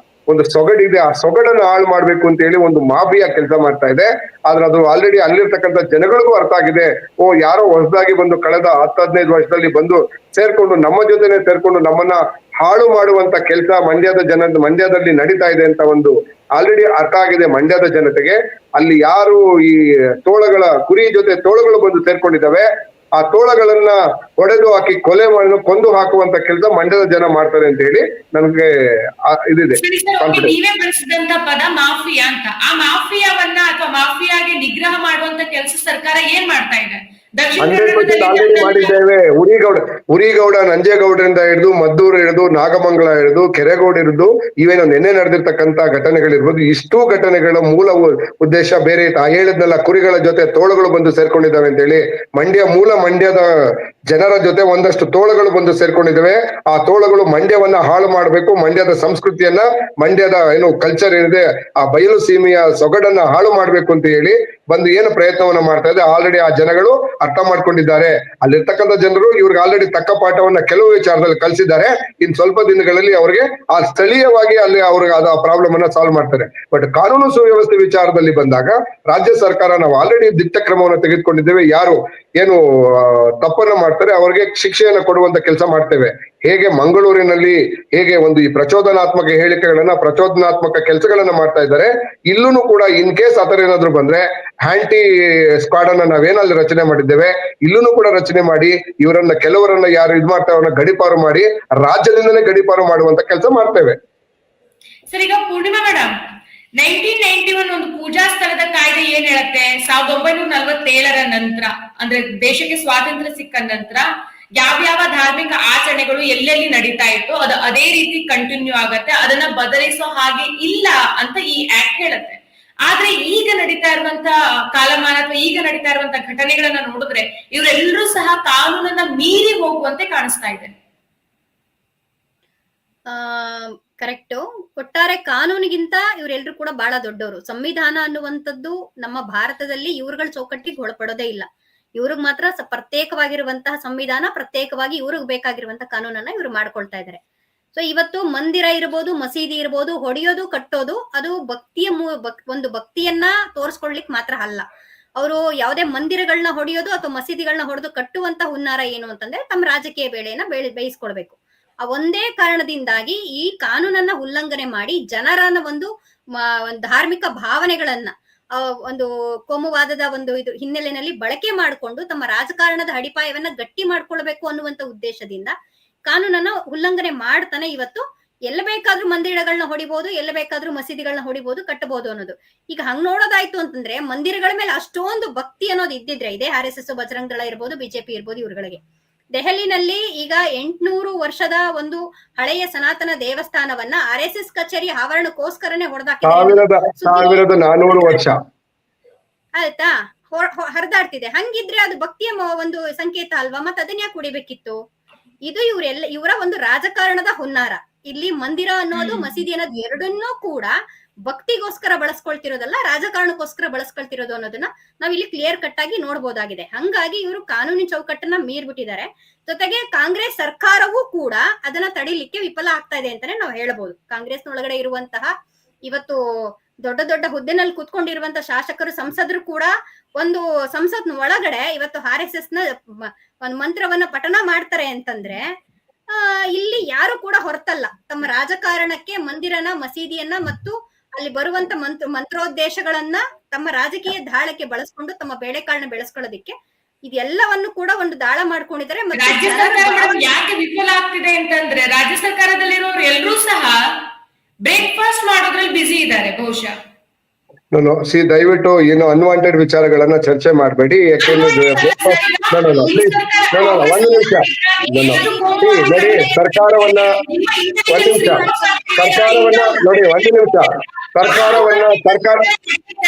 ಒಂದು ಸೊಗಡಿದೆ, ಆ ಸೊಗಡನ್ನು ಹಾಳು ಮಾಡ್ಬೇಕು ಅಂತ ಹೇಳಿ ಒಂದು ಮಾಫಿಯಾ ಕೆಲಸ ಮಾಡ್ತಾ ಇದೆ. ಆದ್ರೆ ಅದು ಆಲ್ರೆಡಿ ಅಲ್ಲಿರ್ತಕ್ಕಂಥ ಜನಗಳಿಗೂ ಅರ್ಥ ಆಗಿದೆ. ಯಾರೋ ಹೊಸದಾಗಿ ಬಂದು ಕಳೆದ 10-15 ವರ್ಷದಲ್ಲಿ ಬಂದು ಸೇರ್ಕೊಂಡು ನಮ್ಮ ಜೊತೆನೆ ಸೇರ್ಕೊಂಡು ನಮ್ಮನ್ನ ಹಾಳು ಮಾಡುವಂತ ಕೆಲಸ ಮಂಡ್ಯದಲ್ಲಿ ನಡೀತಾ ಇದೆ ಅಂತ ಒಂದು ಆಲ್ರೆಡಿ ಅರ್ಥ ಆಗಿದೆ ಮಂಡ್ಯದ ಜನತೆಗೆ. ಅಲ್ಲಿ ಯಾರು ಈ ಕುರಿ ಜೊತೆ ತೋಳಗಳು ಬಂದು ಸೇರ್ಕೊಂಡಿದ್ದಾವೆ, ಆ ತೋಳಗಳನ್ನ ಹೊಡೆದು ಹಾಕಿ ಕೊಂದು ಹಾಕುವಂತ ಕೆಲಸ ಮಂಡ್ಯದ ಜನ ಮಾಡ್ತಾರೆ ಅಂತ ಹೇಳಿ ನನಗೆ ಇದಿದೆ.
ನೀವೇ ಬಳಸಿದಂತ ಪದ ಮಾಫಿಯಾ ಅಂತ. ಆ ಮಾಫಿಯಾವನ್ನ ಅಥವಾ ಮಾಫಿಯಾಗೆ ನಿಗ್ರಹ ಮಾಡುವಂತ ಕೆಲಸ ಸರ್ಕಾರ ಏನ್ ಮಾಡ್ತಾ ಇದೆ?
100% ಆಲ್ರೆಡಿ ಮಾಡಿದ್ದೇವೆ. ಉರಿಗೌಡ ನಂಜೇಗೌಡರಿಂದ ಹಿಡಿದು ಮದ್ದೂರು ಹಿಡಿದು ನಾಗಮಂಗಲ ಹಿಡಿದು ಕೆರೆಗೌಡ ಹಿಡಿದು ಇವೇನೋ ನೆನ್ನೆ ನಡೆದಿರ್ತಕ್ಕಂತ ಘಟನೆಗಳಿರ್ಬೋದು, ಇಷ್ಟು ಘಟನೆಗಳ ಮೂಲ ಉದ್ದೇಶ ಬೇರೆ ಇತ್ತು. ಹೇಳಿದ್ನಲ್ಲ, ಕುರಿಗಳ ಜೊತೆ ತೋಳುಗಳು ಬಂದು ಸೇರ್ಕೊಂಡಿದ್ದಾವೆ ಅಂತ ಹೇಳಿ. ಮಂಡ್ಯದ ಜನರ ಜೊತೆ ಒಂದಷ್ಟು ತೋಳುಗಳು ಬಂದು ಸೇರ್ಕೊಂಡಿದ್ದಾವೆ. ಆ ತೋಳುಗಳು ಮಂಡ್ಯವನ್ನ ಹಾಳು ಮಾಡ್ಬೇಕು, ಮಂಡ್ಯದ ಸಂಸ್ಕೃತಿಯನ್ನ, ಮಂಡ್ಯದ ಕಲ್ಚರ್ ಏನಿದೆ ಆ ಬಯಲು ಸೀಮೆಯ ಸೊಗಡನ್ನ ಹಾಳು ಮಾಡ್ಬೇಕು ಅಂತ ಹೇಳಿ ಬಂದು ಏನು ಪ್ರಯತ್ನವನ್ನ ಮಾಡ್ತಾ ಇದೆ. ಆಲ್ರೆಡಿ ಆ ಜನಗಳು ಅರ್ಥ ಮಾಡ್ಕೊಂಡಿದ್ದಾರೆ. ಅಲ್ಲಿರ್ತಕ್ಕಂಥ ಜನರು ಇವ್ರಿಗೆ ಆಲ್ರೆಡಿ ತಕ್ಕ ಪಾಠವನ್ನ ಕೆಲವು ವಿಚಾರದಲ್ಲಿ ಕಲಿಸಿದ್ದಾರೆ. ಇನ್ ಸ್ವಲ್ಪ ದಿನಗಳಲ್ಲಿ ಅವ್ರಿಗೆ ಆ ಸ್ಥಳೀಯವಾಗಿ ಅಲ್ಲಿ ಅವ್ರಿಗೆ ಆ ಪ್ರಾಬ್ಲಮ್ ಅನ್ನ ಸಾಲ್ವ್ ಮಾಡ್ತಾರೆ. ಬಟ್ ಕಾನೂನು ಸುವ್ಯವಸ್ಥೆ ವಿಚಾರದಲ್ಲಿ ಬಂದಾಗ ರಾಜ್ಯ ಸರ್ಕಾರ ನಾವು ಆಲ್ರೆಡಿ ದಿಟ್ಟ ಕ್ರಮವನ್ನು ತೆಗೆದುಕೊಂಡಿದ್ದೇವೆ. ಯಾರು ತಪ್ಪನ್ನ ಮಾಡ್ತಾರೆ ಅವ್ರಿಗೆ ಶಿಕ್ಷೆಯನ್ನ ಕೊಡುವಂತ ಕೆಲಸ ಮಾಡ್ತೇವೆ. ಹೇಗೆ ಮಂಗಳೂರಿನಲ್ಲಿ ಹೇಗೆ ಒಂದು ಈ ಪ್ರಚೋದನಾತ್ಮಕ ಹೇಳಿಕೆಗಳನ್ನ ಪ್ರಚೋದನಾತ್ಮಕ ಕೆಲಸಗಳನ್ನ ಮಾಡ್ತಾ ಇದ್ದಾರೆ, ಇಲ್ಲೂ ಕೂಡ ಇನ್ ಕೇಸ್ ಆತರ ಏನಾದ್ರು ಬಂದ್ರೆ ಆಂಟಿ ಸ್ಕ್ವಾಡ್ ಅನ್ನ ನಾವೇನಲ್ಲಿ ರಚನೆ ಮಾಡಿದ್ದೇವೆ, ಇಲ್ಲೂ ಕೂಡ ರಚನೆ ಮಾಡಿ ಇವರನ್ನ ಕೆಲವರನ್ನ ಯಾರು ಇದ್ ಮಾಡ್ತಾರೆ ಅವ್ರನ್ನ ಗಡಿಪಾರು ಮಾಡಿ ರಾಜ್ಯದಿಂದಲೇ ಗಡಿಪಾರು ಮಾಡುವಂತ ಕೆಲಸ ಮಾಡ್ತೇವೆ.
ಸರ್, ಈಗ ಪೂರ್ಣಿಮಾ ಮೇಡಮ್, 1991 ಒಂದು ಪೂಜಾ ಸ್ಥಳದ ಕಾಯ್ದೆ ಏನ್ ಹೇಳುತ್ತೆ, 1947 ನಂತರ ಅಂದ್ರೆ ದೇಶಕ್ಕೆ ಸ್ವಾತಂತ್ರ್ಯ ಸಿಕ್ಕ ನಂತರ ಯಾವ್ಯಾವ ಧಾರ್ಮಿಕ ಆಚರಣೆಗಳು ಎಲ್ಲೆಲ್ಲಿ ನಡೀತಾ ಇತ್ತು ಅದು ಅದೇ ರೀತಿ ಕಂಟಿನ್ಯೂ ಆಗತ್ತೆ, ಅದನ್ನ ಬದಲಿಸೋ ಹಾಗೆ ಇಲ್ಲ ಅಂತ ಈ ಆಕ್ಟ್ ಹೇಳುತ್ತೆ. ಆದ್ರೆ ಈಗ ನಡೀತಾ ಇರುವಂತ ಕಾಲಮಾನ ಅಥವಾ ಈಗ ನಡೀತಾ ಇರುವಂತ ಘಟನೆಗಳನ್ನ ನೋಡಿದ್ರೆ ಇವರೆಲ್ಲರೂ ಸಹ ಕಾನೂನನ್ನ ಮೀರಿ ಹೋಗುವಂತೆ ಕಾಣಿಸ್ತಾ ಇದೆ.
ಕರೆಕ್ಟ್. ಒಟ್ಟಾರೆ ಕಾನೂನಿಗಿಂತ ಇವರೆಲ್ಲರೂ ಕೂಡ ಬಹಳ ದೊಡ್ಡವರು. ಸಂವಿಧಾನ ಅನ್ನುವಂಥದ್ದು ನಮ್ಮ ಭಾರತದಲ್ಲಿ ಇವ್ರುಗಳ ಚೌಕಟ್ಟಿಗೆ ಒಳಪಡೋದೇ ಇಲ್ಲ. ಇವ್ರಿಗೆ ಮಾತ್ರ ಪ್ರತ್ಯೇಕವಾಗಿರುವಂತಹ ಸಂವಿಧಾನ, ಪ್ರತ್ಯೇಕವಾಗಿ ಇವ್ರಿಗೆ ಬೇಕಾಗಿರುವಂತಹ ಕಾನೂನನ್ನ ಇವ್ರು ಮಾಡ್ಕೊಳ್ತಾ ಇದ್ದಾರೆ. ಸೊ ಇವತ್ತು ಮಂದಿರ ಇರ್ಬೋದು, ಮಸೀದಿ ಇರ್ಬೋದು, ಹೊಡೆಯೋದು ಕಟ್ಟೋದು ಅದು ಒಂದು ಭಕ್ತಿಯನ್ನ ತೋರಿಸ್ಕೊಳ್ಲಿಕ್ ಮಾತ್ರ ಅಲ್ಲ. ಅವರು ಯಾವುದೇ ಮಂದಿರಗಳನ್ನ ಹೊಡೆಯೋದು ಅಥವಾ ಮಸೀದಿಗಳನ್ನ ಹೊಡೆದು ಕಟ್ಟುವಂತ ಹುನ್ನಾರ ಏನು ಅಂತಂದ್ರೆ ತಮ್ಮ ರಾಜಕೀಯ ಬೇಳೆಯನ್ನ ಬೇಯಿಸ್ಕೊಳ್ಬೇಕು. ಆ ಒಂದೇ ಕಾರಣದಿಂದಾಗಿ ಈ ಕಾನೂನನ್ನ ಉಲ್ಲಂಘನೆ ಮಾಡಿ ಜನರನ್ನ ಒಂದು ಧಾರ್ಮಿಕ ಭಾವನೆಗಳನ್ನ ಒಂದು ಕೋಮುವಾದದ ಒಂದು ಇದು ಹಿನ್ನೆಲೆಯಲ್ಲಿ ಬಳಕೆ ಮಾಡಿಕೊಂಡು ತಮ್ಮ ರಾಜಕಾರಣದ ಅಡಿಪಾಯವನ್ನ ಗಟ್ಟಿ ಮಾಡ್ಕೊಳ್ಬೇಕು ಅನ್ನುವಂತ ಉದ್ದೇಶದಿಂದ ಕಾನೂನನ್ನ ಉಲ್ಲಂಘನೆ ಮಾಡ್ತಾನೆ ಇವತ್ತು ಎಲ್ಲ ಬೇಕಾದ್ರೂ ಮಂದಿರಗಳನ್ನ ಹೊಡಿಬಹುದು, ಎಲ್ಲ ಬೇಕಾದ್ರೂ ಮಸೀದಿಗಳನ್ನ ಹೊಡಿಬಹುದು, ಕಟ್ಟಬಹುದು ಅನ್ನೋದು. ಈಗ ಹಂಗ್ ನೋಡೋದಾಯ್ತು ಅಂತಂದ್ರೆ ಮಂದಿರಗಳ ಮೇಲೆ ಅಷ್ಟೊಂದು ಭಕ್ತಿ ಅನ್ನೋದು ಇದ್ದಿದ್ರೆ, ಇದೇ RSS ಬಜರಂಗ ದಳ ಇರ್ಬೋದು, ಬಿಜೆಪಿ ಇರ್ಬೋದು, ಇವ್ರುಗಳಿಗೆ ದೆಹಲಿನಲ್ಲಿ ಈಗ 800 ವರ್ಷದ ಒಂದು ಹಳೆಯ ಸನಾತನ ದೇವಸ್ಥಾನವನ್ನ RSS ಕಚೇರಿ ಆವರಣಕ್ಕೋಸ್ಕರನೇ ಹೊಡೆದಾಕಿದ್ದಾರೆ.
1400 ವರ್ಷ
ಆಯ್ತಾ, ಹರಿದಾಡ್ತಿದೆ. ಹಂಗಿದ್ರೆ ಅದು ಭಕ್ತಿಯ ಒಂದು ಸಂಕೇತ ಅಲ್ವಾ? ಮತ್ತೆ ಅದನ್ನ ಯಾಕೆ ಕುಡಿಬೇಕಿತ್ತು? ಇದು ಇವರ ಒಂದು ರಾಜಕಾರಣದ ಹುನ್ನಾರ. ಇಲ್ಲಿ ಮಂದಿರ ಅನ್ನೋದು, ಮಸೀದಿ ಅನ್ನೋದು ಎರಡನ್ನೂ ಕೂಡ ಭಕ್ತಿಗೋಸ್ಕರ ಬಳಸ್ಕೊಳ್ತಿರೋದಲ್ಲ, ರಾಜಕಾರಣಕ್ಕೋಸ್ಕರ ಬಳಸ್ಕೊಳ್ತಿರೋದು ಅನ್ನೋದನ್ನ ನಾವ್ ಇಲ್ಲಿ ಕ್ಲಿಯರ್ ಕಟ್ ಆಗಿ ನೋಡ್ಬೋದಾಗಿದೆ. ಹಂಗಾಗಿ ಇವರು ಕಾನೂನಿನ ಚೌಕಟ್ಟನ್ನ ಮೀರ್ಬಿಟ್ಟಿದ್ದಾರೆ. ಜೊತೆಗೆ ಕಾಂಗ್ರೆಸ್ ಸರ್ಕಾರವೂ ಕೂಡ ಅದನ್ನ ತಡಿಲಿಕ್ಕೆ ವಿಫಲ ಆಗ್ತಾ ಇದೆ ಅಂತಾನೆ ನಾವು ಹೇಳ್ಬೋದು. ಕಾಂಗ್ರೆಸ್ನೊಳಗಡೆ ಇರುವಂತಹ ಇವತ್ತು ದೊಡ್ಡ ದೊಡ್ಡ ಹುದ್ದೆನಲ್ಲಿ ಕೂತ್ಕೊಂಡಿರುವಂತ ಶಾಸಕರು, ಸಂಸದರು ಕೂಡ ಒಂದು ಸಂಸತ್ ಒಳಗಡೆ ಇವತ್ತು RSS ನ ಒಂದು ಮಂತ್ರವನ್ನ ಪಠನ ಮಾಡ್ತಾರೆ ಅಂತಂದ್ರೆ ಇಲ್ಲಿ ಯಾರು ಕೂಡ ಹೊರತಲ್ಲ. ತಮ್ಮ ರಾಜಕಾರಣಕ್ಕೆ ಮಂದಿರನ, ಮಸೀದಿಯನ್ನ ಮತ್ತು ಅಲ್ಲಿ ಬರುವಂತ ಮಂತ್ರೋದ್ದೇಶಗಳನ್ನ ತಮ್ಮ ರಾಜಕೀಯ ದಾಳಕ್ಕೆ ಬಳಸ್ಕೊಂಡು ತಮ್ಮ ಬೇಳೆಕಾಳನ್ನ ಬೆಳೆಸ್ಕೊಳ್ಳೋದಿಕ್ಕೆ ಇದೆಲ್ಲವನ್ನು ಕೂಡ ಒಂದು ದಾಳ ಮಾಡ್ಕೊಂಡಿದ್ದಾರೆ.
ರಾಜ್ಯ ಸರ್ಕಾರ ಯಾಕೆ ವಿಫಲ ಆಗ್ತಿದೆ ಅಂತಂದ್ರೆ ರಾಜ್ಯ ಸರ್ಕಾರದಲ್ಲಿರೋರು ಎಲ್ಲರೂ ಸಹ ಬ್ರೇಕ್ಫಾಸ್ಟ್ ಮಾಡೋದ್ರಲ್ಲಿ ಬಿಸಿ ಇದ್ದಾರೆ ಬಹುಶಃ.
ದಯವಿಟ್ಟು ಏನು ಅನ್ವಾಂಟೆಡ್ ವಿಚಾರಗಳನ್ನ ಚರ್ಚೆ ಮಾಡಬೇಡಿ. ಯಾಕೆಂದ್ರೆ ಒಂದು ನಿಮಿಷ ನೋಡಿ, ಸರ್ಕಾರವನ್ನ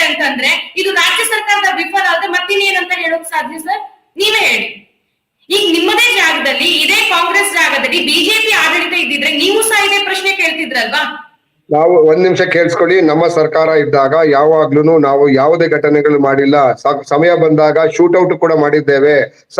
ಅಂತಂದ್ರೆ ಇದು ರಾಜ್ಯ ಸರ್ಕಾರದ ವಿಫಲ ಆದ್ರೆ ಮತ್ತಿನ್ನೇನಂತ ಹೇಳೋಕ್ ಸಾಧ್ಯ ಸರ್? ನೀವೇ ಹೇಳಿ. ಈಗ ನಿಮ್ಮದೇ ಜಾಗದಲ್ಲಿ, ಇದೇ ಕಾಂಗ್ರೆಸ್ ಜಾಗದಲ್ಲಿ ಬಿಜೆಪಿ ಆಡಳಿತ ಇದ್ದಿದ್ರೆ ನೀವು ಸಹ ಇದೇ ಪ್ರಶ್ನೆ ಕೇಳ್ತಿದ್ರಲ್ವಾ?
ನಾವು ಒಂದ್ ನಿಮಿಷ ಕೇಳಿಸ್ಕೊಳ್ಳಿ. ನಮ್ಮ ಸರ್ಕಾರ ಇದ್ದಾಗ ಯಾವಾಗ್ಲೂ ನಾವು ಯಾವುದೇ ಘಟನೆಗಳು ಮಾಡಿಲ್ಲ. ಸಮಯ ಬಂದಾಗ ಶೂಟ್ಔಟ್ ಕೂಡ ಮಾಡಿದ್ದೇವೆ.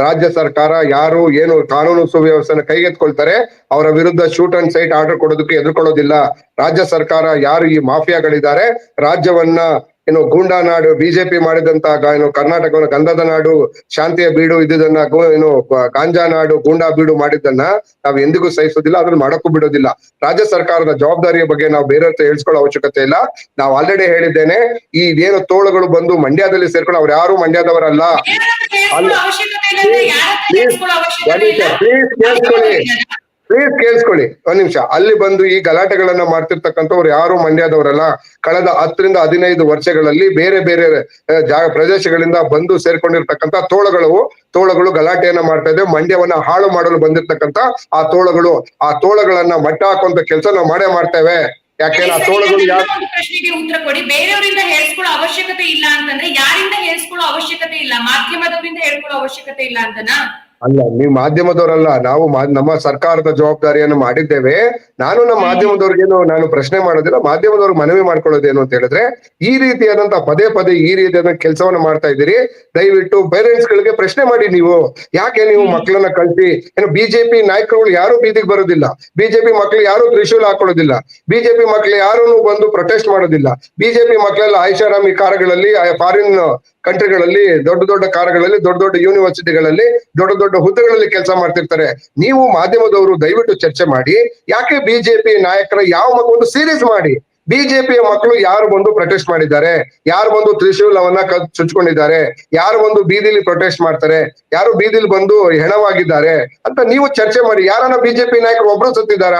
ರಾಜ್ಯ ಸರ್ಕಾರ ಯಾರು ಏನು ಕಾನೂನು ಸುವ್ಯವಸ್ಥೆನ ಕೈಗೆತ್ಕೊಳ್ತಾರೆ ಅವರ ವಿರುದ್ಧ ಶೂಟ್ ಅಂಡ್ ಸೈಟ್ ಆರ್ಡರ್ ಕೊಡೋದಕ್ಕೆ ಎದುರ್ಕೊಳ್ಳೋದಿಲ್ಲ. ರಾಜ್ಯ ಸರ್ಕಾರ ಯಾರು ಈ ಮಾಫಿಯಾಗಳಿದ್ದಾರೆ, ರಾಜ್ಯವನ್ನ ಏನು ಗೂಂಡಾ ನಾಡು ಬಿಜೆಪಿ ಮಾಡಿದಂತ ಏನು ಕರ್ನಾಟಕವನ್ನು ಗಂಧದ ನಾಡು, ಶಾಂತಿಯ ಬೀಡು ಇದ್ದುದನ್ನ ಏನು ಗಾಂಜಾ ನಾಡು, ಗೂಂಡಾ ಬೀಡು ಮಾಡಿದ್ದನ್ನ ನಾವು ಎಂದಿಗೂ ಸಹಿಸೋದಿಲ್ಲ, ಅದನ್ನ ಮಾಡಕ್ಕೂ ಬಿಡೋದಿಲ್ಲ. ರಾಜ್ಯ ಸರ್ಕಾರದ ಜವಾಬ್ದಾರಿಯ ಬಗ್ಗೆ ನಾವು ಬೇರೆ ಹೇಳ್ಕೊಳ್ಳೋ ಅವಶ್ಯಕತೆ ಇಲ್ಲ. ನಾವು ಆಲ್ರೆಡಿ ಹೇಳಿದ್ದೇನೆ, ಈ ಏನು ತೋಳುಗಳು ಬಂದು ಮಂಡ್ಯದಲ್ಲಿ ಸೇರ್ಕೊಂಡು ಅವ್ರು ಯಾರು ಮಂಡ್ಯದವರಲ್ಲ. ಪ್ಲೀಸ್ ಕೇಳಿಸ್ಕೊಳ್ಳಿ ಒಂದ್ ನಿಮಿಷ. ಅಲ್ಲಿ ಬಂದು ಈ ಗಲಾಟೆಗಳನ್ನ ಮಾಡ್ತಿರ್ತಕ್ಕಂಥವ್ರು ಯಾರು ಮಂಡ್ಯದವರಲ್ಲ. ಕಳೆದ 10 ರಿಂದ 15 ವರ್ಷಗಳಲ್ಲಿ ಬೇರೆ ಬೇರೆ ಪ್ರದೇಶಗಳಿಂದ ಬಂದು ಸೇರ್ಕೊಂಡಿರ್ತಕ್ಕಂಥ ತೋಳಗಳು ಗಲಾಟೆಯನ್ನ ಮಾಡ್ತಾ ಇದ್ದೇವೆ. ಮಂಡ್ಯವನ್ನ ಹಾಳು ಮಾಡಲು ಬಂದಿರ್ತಕ್ಕಂಥ ಆ ತೋಳಗಳನ್ನ ಮಟ್ಟ ಹಾಕುವಂತ ಕೆಲಸ ನಾವು ಮಾಡೇ ಮಾಡ್ತೇವೆ. ಯಾಕೆಂದ್ರೆ ಆ ತೋಳಗಳು
ಪ್ರಶ್ನೆಗೆ ಉತ್ತರ ಕೊಡಿ. ಬೇರೆಯವರಿಂದ ಹೇಳ್ಸ್ಕೊಳ್ಳೋ ಅವಶ್ಯಕತೆ ಇಲ್ಲ ಅಂತಂದ್ರೆ ಯಾರಿಂದ ಹೇಳ್ಸ್ಕೊಳ್ಳೋ ಅವಶ್ಯಕತೆ ಇಲ್ಲ? ಮಾಧ್ಯಮದವರಿಂದ ಹೇಳ್ಕೊಳ್ಳೋ ಅವಶ್ಯಕತೆ ಇಲ್ಲ ಅಂತನಾ?
ಅಲ್ಲ, ನೀವು ಮಾಧ್ಯಮದವರಲ್ಲ. ನಾವು ನಮ್ಮ ಸರ್ಕಾರದ ಜವಾಬ್ದಾರಿಯನ್ನು ಮಾಡಿದ್ದೇವೆ. ನಾನು ನಮ್ಮ ಮಾಧ್ಯಮದವ್ರಿಗೇನು ನಾನು ಪ್ರಶ್ನೆ ಮಾಡೋದಿಲ್ಲ. ಮಾಧ್ಯಮದವ್ರಿಗೆ ಮನವಿ ಮಾಡ್ಕೊಳ್ಳೋದೇನು ಅಂತ ಹೇಳಿದ್ರೆ, ಈ ರೀತಿಯಾದಂತ ಪದೇ ಈ ರೀತಿಯಾದ ಕೆಲಸವನ್ನ ಮಾಡ್ತಾ ಇದ್ದೀರಿ. ದಯವಿಟ್ಟು ಪೇರೆಂಟ್ಸ್ ಗಳಿಗೆ ಪ್ರಶ್ನೆ ಮಾಡಿ. ನೀವು ಯಾಕೆ ನೀವು ಮಕ್ಕಳನ್ನ ಕಳ್ಸಿ ಏನು ಬಿಜೆಪಿ ನಾಯಕರುಗಳು ಯಾರು ಬೀದಿಗೆ ಬರೋದಿಲ್ಲ. ಬಿಜೆಪಿ ಮಕ್ಳು ಯಾರು ತ್ರಿಶೂಲ್ ಹಾಕೊಳ್ಳೋದಿಲ್ಲ. ಬಿಜೆಪಿ ಮಕ್ಳು ಯಾರು ಬಂದು ಪ್ರೊಟೆಸ್ಟ್ ಮಾಡೋದಿಲ್ಲ. ಬಿಜೆಪಿ ಮಕ್ಕಳೆಲ್ಲ ಐಷಾರಾಮಿ ಕಾರುಗಳಲ್ಲಿ ಫಾರಿನ್ ಕಂಟ್ರಿಗಳಲ್ಲಿ ದೊಡ್ಡ ದೊಡ್ಡ ಕಾರ್ಗಳಲ್ಲಿ ದೊಡ್ಡ ದೊಡ್ಡ ಯೂನಿವರ್ಸಿಟಿಗಳಲ್ಲಿ ದೊಡ್ಡ ದೊಡ್ಡ ಹುದ್ದೆಗಳಲ್ಲಿ ಕೆಲಸ ಮಾಡ್ತಿರ್ತಾರೆ. ನೀವು ಮಾಧ್ಯಮದವರು ದಯವಿಟ್ಟು ಚರ್ಚೆ ಮಾಡಿ, ಯಾಕೆ ಬಿಜೆಪಿ ನಾಯಕರ ಒಂದು ಸೀರೀಸ್ ಮಾಡಿ, ಬಿಜೆಪಿಯ ಮಕ್ಕಳು ಯಾರು ಬಂದು ಪ್ರೊಟೆಸ್ಟ್ ಮಾಡಿದ್ದಾರೆ, ಯಾರು ಬಂದು ತ್ರಿಶೂಲವನ್ನ ಚುಚ್ಕೊಂಡಿದ್ದಾರೆ, ಯಾರು ಬಂದು ಬೀದಿಲಿ ಪ್ರೊಟೆಸ್ಟ್ ಮಾಡ್ತಾರೆ, ಯಾರು ಬೀದಿಲಿ ಬಂದು ಹೆಣವಾಗಿದ್ದಾರೆ ಅಂತ ನೀವು ಚರ್ಚೆ ಮಾಡಿ. ಯಾರನ್ನ ಬಿಜೆಪಿ ನಾಯಕರು ಒಬ್ರು ಸತ್ತಿದ್ದಾರ?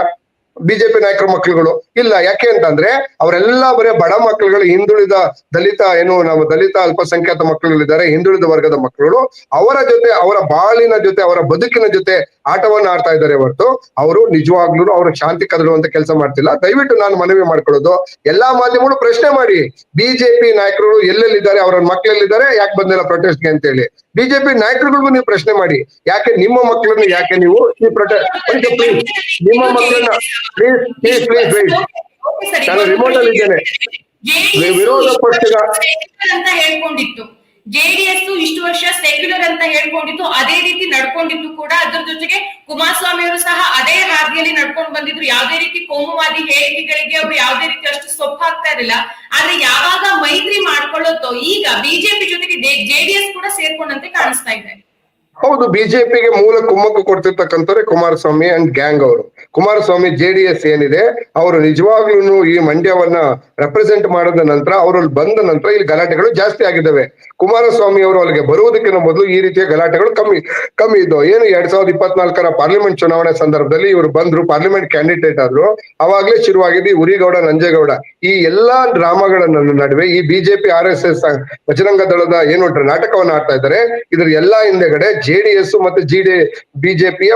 ಬಿಜೆಪಿ ನಾಯಕರ ಮಕ್ಕಳುಗಳು ಇಲ್ಲ. ಯಾಕೆ ಅಂತಂದ್ರೆ ಅವರೆಲ್ಲ ಬರೀ ಬಡ ಮಕ್ಕಳುಗಳು, ಹಿಂದುಳಿದ ದಲಿತ ಅಲ್ಪಸಂಖ್ಯಾತ ಮಕ್ಕಳುಗಳಿದ್ದಾರೆ, ಹಿಂದುಳಿದ ವರ್ಗದ ಮಕ್ಕಳು. ಅವರ ಜೊತೆ, ಅವರ ಬಾಳಿನ ಜೊತೆ, ಅವರ ಬದುಕಿನ ಜೊತೆ ಆಟವನ್ನ ಆಡ್ತಾ ಇದ್ದಾರೆ ಹೊರತು ಅವರು ನಿಜವಾಗ್ಲೂ ಅವ್ರ ಶಾಂತಿ ಕದಡುವಂತ ಕೆಲಸ ಮಾಡ್ತಿಲ್ಲ. ದಯವಿಟ್ಟು ನಾನು ಮನವಿ ಮಾಡ್ಕೊಳ್ಳೋದು, ಎಲ್ಲಾ ಮಾಧ್ಯಮಗಳು ಪ್ರಶ್ನೆ ಮಾಡಿ, ಬಿಜೆಪಿ ನಾಯಕರು ಎಲ್ಲೆಲ್ಲಿದ್ದಾರೆ, ಅವರ ಮಕ್ಕಳೆಲ್ಲಿದ್ದಾರೆ, ಯಾಕೆ ಬಂದಿಲ್ಲ ಪ್ರೊಟೆಸ್ಟ್ಗೆ ಅಂತ ಹೇಳಿ. ಬಿಜೆಪಿ ನಾಯಕರುಗಳಿಗೂ ನೀವು ಪ್ರಶ್ನೆ ಮಾಡಿ, ಯಾಕೆ ನಿಮ್ಮ ಮಕ್ಕಳನ್ನ ಯಾಕೆ ನೀವು ಈ ನಿಮ್ಮ ಮಕ್ಕಳನ್ನ ಪ್ಲೀಸ್ ನಾನು ರಿಮೋಟ್ ಅಲ್ಲಿ ಇದ್ದೇನೆ. ವಿರೋಧ ಪಕ್ಷದ
ಅಂತ ಹೇಳ್ಕೊಂಡಿತ್ತು, ಜೆಡಿಎಸ್ ಇಷ್ಟು ವರ್ಷ ಸೆಕ್ಯುಲರ್ ಅಂತ ಹೇಳ್ಕೊಂಡಿತ್ತು, ಅದೇ ರೀತಿ ನಡ್ಕೊಂಡಿತ್ತು ಕೂಡ. ಅದ್ರ ಜೊತೆಗೆ ಕುಮಾರಸ್ವಾಮಿ ಅವರು ಸಹ ಅದೇ ಹಾದಿಯಲ್ಲಿ ನಡ್ಕೊಂಡು ಬಂದಿದ್ರು. ಯಾವುದೇ ರೀತಿ ಕೋಮುವಾದಿ ಹೇಳಿಕೆಗಳಿಗೆ ಅವರು ಯಾವುದೇ ರೀತಿ ಅಷ್ಟು ಸೊಪ್ಪು ಹಾಕ್ತಾ ಇರಲಿಲ್ಲ. ಆದ್ರೆ ಯಾವಾಗ ಮೈತ್ರಿ ಮಾಡ್ಕೊಳ್ಳುತ್ತೋ ಈಗ ಬಿಜೆಪಿ ಜೊತೆಗೆ ಜೆಡಿಎಸ್ ಕೂಡ ಸೇರ್ಕೊಂಡಂತೆ ಕಾಣಿಸ್ತಾ ಇದೆ.
ಹೌದು, ಬಿಜೆಪಿಗೆ ಮೂಲ ಕುಮ್ಮಕ್ಕು ಕೊಡ್ತಿರ್ತಕ್ಕಂಥವ್ರೆ ಕುಮಾರಸ್ವಾಮಿ ಅಂಡ್ ಗ್ಯಾಂಗ್ ಅವರು. ಕುಮಾರಸ್ವಾಮಿ ಜೆಡಿಎಸ್ ಏನಿದೆ, ಅವರು ನಿಜವಾಗ್ಲೂ ಈ ಮಂಡ್ಯವನ್ನ ರೆಪ್ರೆಸೆಂಟ್ ಮಾಡಿದ ನಂತರ, ಅವರು ಬಂದ ನಂತರ ಇಲ್ಲಿ ಗಲಾಟೆಗಳು ಜಾಸ್ತಿ ಆಗಿದ್ದಾವೆ. ಕುಮಾರಸ್ವಾಮಿ ಅವರು ಅಲ್ಲಿಗೆ ಬರುವುದಕ್ಕಿಂತ ಮೊದಲು ಈ ರೀತಿಯ ಗಲಾಟೆಗಳು ಕಮ್ಮಿ ಇದ್ದವು. ಏನು 2024 ಪಾರ್ಲಿಮೆಂಟ್ ಚುನಾವಣೆ ಸಂದರ್ಭದಲ್ಲಿ ಇವರು ಬಂದ್ರು, ಪಾರ್ಲಿಮೆಂಟ್ ಕ್ಯಾಂಡಿಡೇಟ್ ಆದ್ರು, ಅವಾಗ್ಲೇ ಶುರುವಾಗಿದ್ದು ಉರಿಗೌಡ ನಂಜೇಗೌಡ ಈ ಎಲ್ಲಾ ಡ್ರಾಮಾಗಳ ನಡುವೆ ಈ ಬಿಜೆಪಿ RSS ಬಜರಂಗ ದಳದ ನಾಟಕವನ್ನ ಆಡ್ತಾ ಇದ್ದಾರೆ. ಇದ್ರ ಎಲ್ಲಾ ಹಿಂದೆಗಡೆ ಜೆಡಿಎಸ್ ಮತ್ತೆ ಬಿಜೆಪಿಯ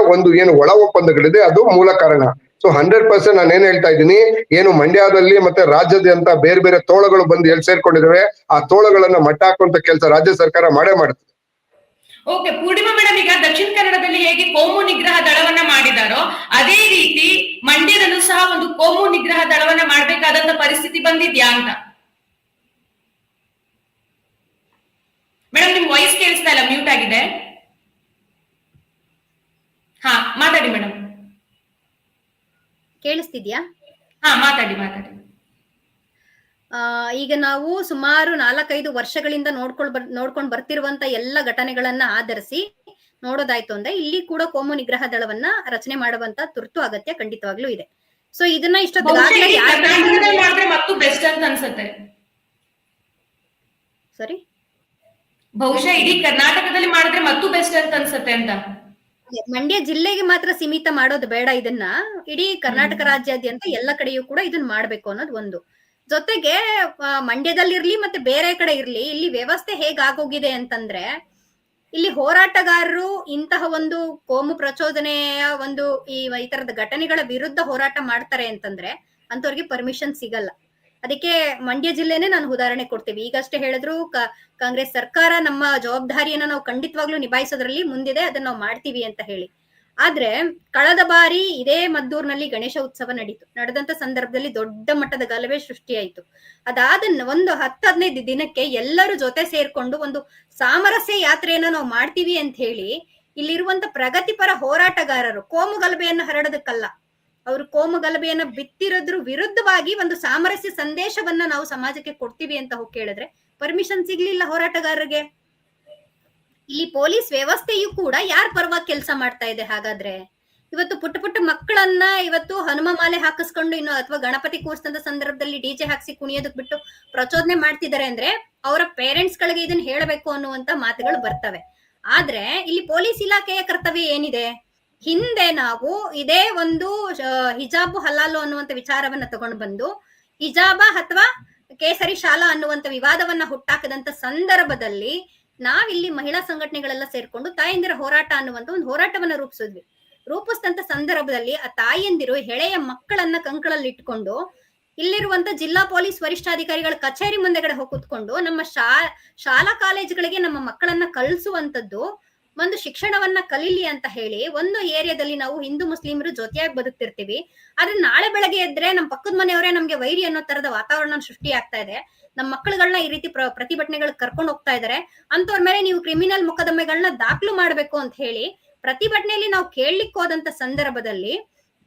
ಒಳ ಒಪ್ಪಂದಗಳಿದೆ, ಅದು ಮೂಲ ಕಾರಣ. ಸೊ 100% ನಾನು ಏನ್ ಹೇಳ್ತಾ ಇದ್ದೀನಿ, ಏನು ಮಂಡ್ಯದಲ್ಲಿ ಮತ್ತೆ ರಾಜ್ಯದಂತ ಬೇರೆ ಬೇರೆ ತೋಳಗಳು ಬಂದು ಎಲ್ಲಿ ಸೇರ್ಕೊಂಡಿದಾವೆ, ಆ ತೋಳಗಳನ್ನ ಮಟ್ಟ ಹಾಕುವಂತ ಕೆಲಸ ರಾಜ್ಯ ಸರ್ಕಾರ ಮಾಡೇ ಮಾಡುತ್ತೆ.
ಓಕೆ, ಪೂರ್ಣಿಮಾ ಮೇಡಮ್, ಈಗ ದಕ್ಷಿಣ ಕನ್ನಡದಲ್ಲಿ ಹೇಗೆ ಕೋಮು ನಿಗ್ರಹ ದಳವನ್ನ ಮಾಡಿದಾರೋ ಅದೇ ರೀತಿ ಮಂಡ್ಯದಲ್ಲೂ ಸಹ ಒಂದು ಕೋಮು ನಿಗ್ರಹ ದಳವನ್ನ ಮಾಡ್ಬೇಕಾದಂತ ಪರಿಸ್ಥಿತಿ ಬಂದಿದ್ಯಾ ಅಂತ. ಮೇಡಮ್, ನಿಮ್ ವಾಯ್ಸ್ ಕೇಳಿಸ್ತಾ ಇಲ್ಲ, ಮ್ಯೂಟ್ ಆಗಿದೆ. ಹಾ, ಮಾತಾಡಿ ಮೇಡಮ್.
ಕೇಳಿಸ್ತಿದ್ಯಾ?
ಹಾ, ಮಾತಾಡಿ.
ಈಗ ನಾವು ಸುಮಾರು 4-5 ವರ್ಷಗಳಿಂದ ನೋಡ್ಕೊಂಡ್ ಬರ್ತಿರುವಂತ ಎಲ್ಲ ಘಟನೆಗಳನ್ನ ಆಧರಿಸಿ ನೋಡೋದಾಯ್ತು ಅಂದ್ರೆ ಇಲ್ಲಿ ಕೂಡ ಕೋಮು ನಿಗ್ರಹ ದಳವನ್ನ ರಚನೆ ಮಾಡುವಂತ ತುರ್ತು ಅಗತ್ಯ ಖಂಡಿತವಾಗ್ಲೂ ಇದೆ. ಸೊ ಇದನ್ನ
ಮತ್ತು ಬೆಸ್ಟ್ ಅಂತ ಅನ್ಸುತ್ತೆ.
ಸರಿ,
ಬಹುಶಃ ಇಡೀ ಕರ್ನಾಟಕದಲ್ಲಿ ಮಾಡಿದ್ರೆ ಮತ್ತು ಬೆಸ್ಟ್ ಅಂತ ಅನ್ಸುತ್ತೆ ಅಂತ.
ಮಂಡ್ಯ ಜಿಲ್ಲೆಗೆ ಮಾತ್ರ ಸೀಮಿತ ಮಾಡೋದು ಬೇಡ, ಇದನ್ನ ಇಡೀ ಕರ್ನಾಟಕ ರಾಜ್ಯಾದ್ಯಂತ ಎಲ್ಲ ಕಡೆಯೂ ಕೂಡ ಇದನ್ನ ಮಾಡ್ಬೇಕು ಅನ್ನೋದು ಒಂದು. ಜೊತೆಗೆ ಮಂಡ್ಯದಲ್ಲಿರ್ಲಿ ಮತ್ತೆ ಬೇರೆ ಕಡೆ ಇರ್ಲಿ, ಇಲ್ಲಿ ವ್ಯವಸ್ಥೆ ಹೇಗಾಗೋಗಿದೆ ಅಂತಂದ್ರೆ, ಇಲ್ಲಿ ಹೋರಾಟಗಾರರು ಇಂತಹ ಒಂದು ಕೋಮು ಪ್ರಚೋದನೆಯ ಈ ತರದ ಘಟನೆಗಳ ವಿರುದ್ಧ ಹೋರಾಟ ಮಾಡ್ತಾರೆ ಅಂತಂದ್ರೆ ಅಂತವ್ರಿಗೆ ಪರ್ಮಿಷನ್ ಸಿಗಲ್ಲ. ಅದಕ್ಕೆ ಮಂಡ್ಯ ಜಿಲ್ಲೆನೆ ನಾನು ಉದಾಹರಣೆ ಕೊಡ್ತೀವಿ. ಈಗಷ್ಟೇ ಹೇಳಿದ್ರು ಕಾಂಗ್ರೆಸ್ ಸರ್ಕಾರ ನಮ್ಮ ಜವಾಬ್ದಾರಿಯನ್ನ ನಾವು ಖಂಡಿತವಾಗ್ಲೂ ನಿಭಾಯಿಸೋದ್ರಲ್ಲಿ ಮುಂದಿದೆ, ಅದನ್ನ ನಾವು ಮಾಡ್ತೀವಿ ಅಂತ ಹೇಳಿ. ಆದ್ರೆ ಕಳೆದ ಬಾರಿ ಇದೇ ಮದ್ದೂರ್ನಲ್ಲಿ ಗಣೇಶ ಉತ್ಸವ ನಡೆದಂತ ಸಂದರ್ಭದಲ್ಲಿ ದೊಡ್ಡ ಮಟ್ಟದ ಗಲಭೆ ಸೃಷ್ಟಿಯಾಯಿತು. ಅದಾದ ಒಂದು 10-15 ದಿನಕ್ಕೆ ಎಲ್ಲರೂ ಜೊತೆ ಸೇರ್ಕೊಂಡು ಒಂದು ಸಾಮರಸ್ಯ ಯಾತ್ರೆಯನ್ನ ನಾವು ಮಾಡ್ತೀವಿ ಅಂತ ಹೇಳಿ ಇಲ್ಲಿರುವಂತ ಪ್ರಗತಿಪರ ಹೋರಾಟಗಾರರು ಕೋಮು ಗಲಭೆಯನ್ನ ಹರಡೋದಕ್ಕಲ್ಲ, ಅವರು ಕೋಮು ಗಲಭೆಯನ್ನ ಬಿತ್ತಿರೋದ್ರ ವಿರುದ್ಧವಾಗಿ ಒಂದು ಸಾಮರಸ್ಯ ಸಂದೇಶವನ್ನ ನಾವು ಸಮಾಜಕ್ಕೆ ಕೊಡ್ತೀವಿ ಅಂತ ಹೋಗಿ ಕೇಳಿದ್ರೆ ಪರ್ಮಿಷನ್ ಸಿಗ್ಲಿಲ್ಲ ಹೋರಾಟಗಾರರಿಗೆ. ಇಲ್ಲಿ ಪೊಲೀಸ್ ವ್ಯವಸ್ಥೆಯು ಕೂಡ ಯಾರ ಪರವಾಗಿ ಕೆಲಸ ಮಾಡ್ತಾ ಇದೆ? ಹಾಗಾದ್ರೆ ಇವತ್ತು ಪುಟ್ಟ ಮಕ್ಕಳನ್ನ ಇವತ್ತು ಹನುಮ ಮಾಲೆ ಹಾಕಿಸ್ಕೊಂಡು ಅಥವಾ ಗಣಪತಿ ಕೂರಿಸಿದ ಸಂದರ್ಭದಲ್ಲಿ ಡಿಜೆ ಹಾಕ್ಸಿ ಕುಣಿಯೋದಕ್ ಬಿಟ್ಟು ಪ್ರಚೋದನೆ ಮಾಡ್ತಿದ್ದಾರೆ ಅಂದ್ರೆ ಅವರ ಪೇರೆಂಟ್ಸ್ ಗಳಿಗೆ ಇದನ್ನ ಹೇಳಬೇಕು ಅನ್ನುವಂತ ಮಾತುಗಳು ಬರ್ತವೆ. ಆದ್ರೆ ಇಲ್ಲಿ ಪೊಲೀಸ್ ಇಲಾಖೆಯ ಕರ್ತವ್ಯ ಏನಿದೆ? ಹಿಂದೆ ನಾವು ಇದೇ ಒಂದು ಹಿಜಾಬು ಹಲಾಲು ಅನ್ನುವಂತ ವಿಚಾರವನ್ನ ತಗೊಂಡು ಬಂದು ಹಿಜಾಬ ಅಥವಾ ಕೇಸರಿ ಶಾಲಾ ಅನ್ನುವಂತ ವಿವಾದವನ್ನ ಹುಟ್ಟಾಕದಂತ ಸಂದರ್ಭದಲ್ಲಿ ನಾವಿಲ್ಲಿ ಮಹಿಳಾ ಸಂಘಟನೆಗಳೆಲ್ಲ ಸೇರ್ಕೊಂಡು ತಾಯಂದಿರ ಹೋರಾಟ ಅನ್ನುವಂತ ಒಂದು ಹೋರಾಟವನ್ನ ರೂಪಿಸಿದಂತ ಸಂದರ್ಭದಲ್ಲಿ ಆ ತಾಯಂದಿರು ಎಳೆಯ ಮಕ್ಕಳನ್ನ ಕಂಕಳಲ್ಲಿ ಇಟ್ಕೊಂಡು ಇಲ್ಲಿರುವಂತ ಜಿಲ್ಲಾ ಪೊಲೀಸ್ ವರಿಷ್ಠಾಧಿಕಾರಿಗಳ ಕಚೇರಿ ಮುಂದೆಗಡೆ ಹೋಗಿ ಕೂತ್ಕೊಂಡು ನಮ್ಮ ಶಾಲಾ ಕಾಲೇಜುಗಳಿಗೆ ನಮ್ಮ ಮಕ್ಕಳನ್ನ ಕಳಿಸುವಂತದ್ದು, ಒಂದು ಶಿಕ್ಷಣವನ್ನ ಕಲೀಲಿ ಅಂತ ಹೇಳಿ ಒಂದು ಏರಿಯಾದಲ್ಲಿ ನಾವು ಹಿಂದೂ ಮುಸ್ಲಿಮರು ಜೊತೆಯಾಗಿ ಬದುಕ್ತಿರ್ತೀವಿ. ಆದ್ರೆ ನಾಳೆ ಬೆಳಗ್ಗೆ ಎದ್ರೆ ನಮ್ಮ ಪಕ್ಕದ ಮನೆಯವರೇ ನಮ್ಗೆ ವೈರಿ ಅನ್ನೋ ತರದ ವಾತಾವರಣ ಸೃಷ್ಟಿ ಆಗ್ತಾ ಇದೆ. ನಮ್ಮ ಮಕ್ಕಳುಗಳನ್ನ ಈ ರೀತಿ ಪ್ರತಿಭಟನೆಗಳು ಕರ್ಕೊಂಡು ಹೋಗ್ತಾ ಇದಾರೆ. ಅಂತವ್ರ ಮೇಲೆ ನೀವು ಕ್ರಿಮಿನಲ್ ಮೊಕದ್ದಮೆಗಳನ್ನ ದಾಖಲು ಮಾಡ್ಬೇಕು ಅಂತ ಹೇಳಿ ಪ್ರತಿಭಟನೆಯಲ್ಲಿ ನಾವು ಕೇಳಲಿಕ್ಕೆ ಹೋದಂತ ಸಂದರ್ಭದಲ್ಲಿ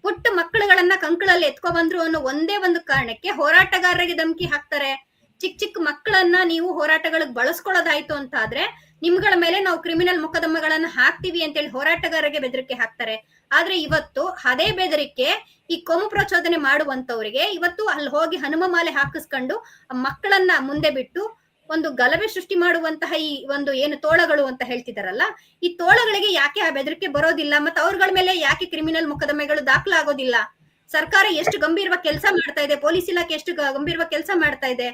ಪುಟ್ಟ ಮಕ್ಕಳುಗಳನ್ನ ಕಂಕಳಲ್ಲಿ ಎತ್ಕೊ ಬಂದ್ರು ಅನ್ನೋ ಒಂದೇ ಒಂದು ಕಾರಣಕ್ಕೆ ಹೋರಾಟಗಾರರಿಗೆ ಧಮಕಿ ಹಾಕ್ತಾರೆ. ಚಿಕ್ಕ ಮಕ್ಕಳನ್ನ ನೀವು ಹೋರಾಟಗಳಿಗೆ ಬಳಸ್ಕೊಳ್ಳೋದಾಯ್ತು ಅಂತ ಆದ್ರೆ ನಿಮ್ಗಳ ಮೇಲೆ ನಾವು ಕ್ರಿಮಿನಲ್ ಮೊಕದ್ದಮೆಗಳನ್ನ ಹಾಕ್ತಿವಿ ಅಂತೇಳಿ ಹೋರಾಟಗಾರರಿಗೆ ಬೆದರಿಕೆ ಹಾಕ್ತಾರೆ. ಆದ್ರೆ ಇವತ್ತು ಅದೇ ಬೆದರಿಕೆ ಈ ಕೋಮು ಪ್ರಚೋದನೆ ಮಾಡುವಂತವರಿಗೆ ಇವತ್ತು ಅಲ್ಲಿ ಹೋಗಿ ಹನುಮ ಮಾಲೆ ಹಾಕಿಸ್ಕೊಂಡು ಮಕ್ಕಳನ್ನ ಮುಂದೆ ಬಿಟ್ಟು ಒಂದು ಗಲಭೆ ಸೃಷ್ಟಿ ಮಾಡುವಂತಹ ಈ ಒಂದು ಏನು ತೋಳಗಳು ಅಂತ ಹೇಳ್ತಿದಾರಲ್ಲ, ಈ ತೋಳಗಳಿಗೆ ಯಾಕೆ ಆ ಬೆದರಿಕೆ ಬರೋದಿಲ್ಲ? ಮತ್ತೆ ಅವ್ರಗಳ ಮೇಲೆ ಯಾಕೆ ಕ್ರಿಮಿನಲ್ ಮೊಕದ್ದಮೆಗಳು ದಾಖಲಾಗೋದಿಲ್ಲ? ಸರ್ಕಾರ ಎಷ್ಟು ಗಂಭೀರವಾಗಿ ಕೆಲಸ ಮಾಡ್ತಾ ಇದೆ, ಪೊಲೀಸ್ ಇಲಾಖೆ ಎಷ್ಟು ಗಂಭೀರವಾಗಿ ಕೆಲಸ ಮಾಡ್ತಾ ಇದೆ,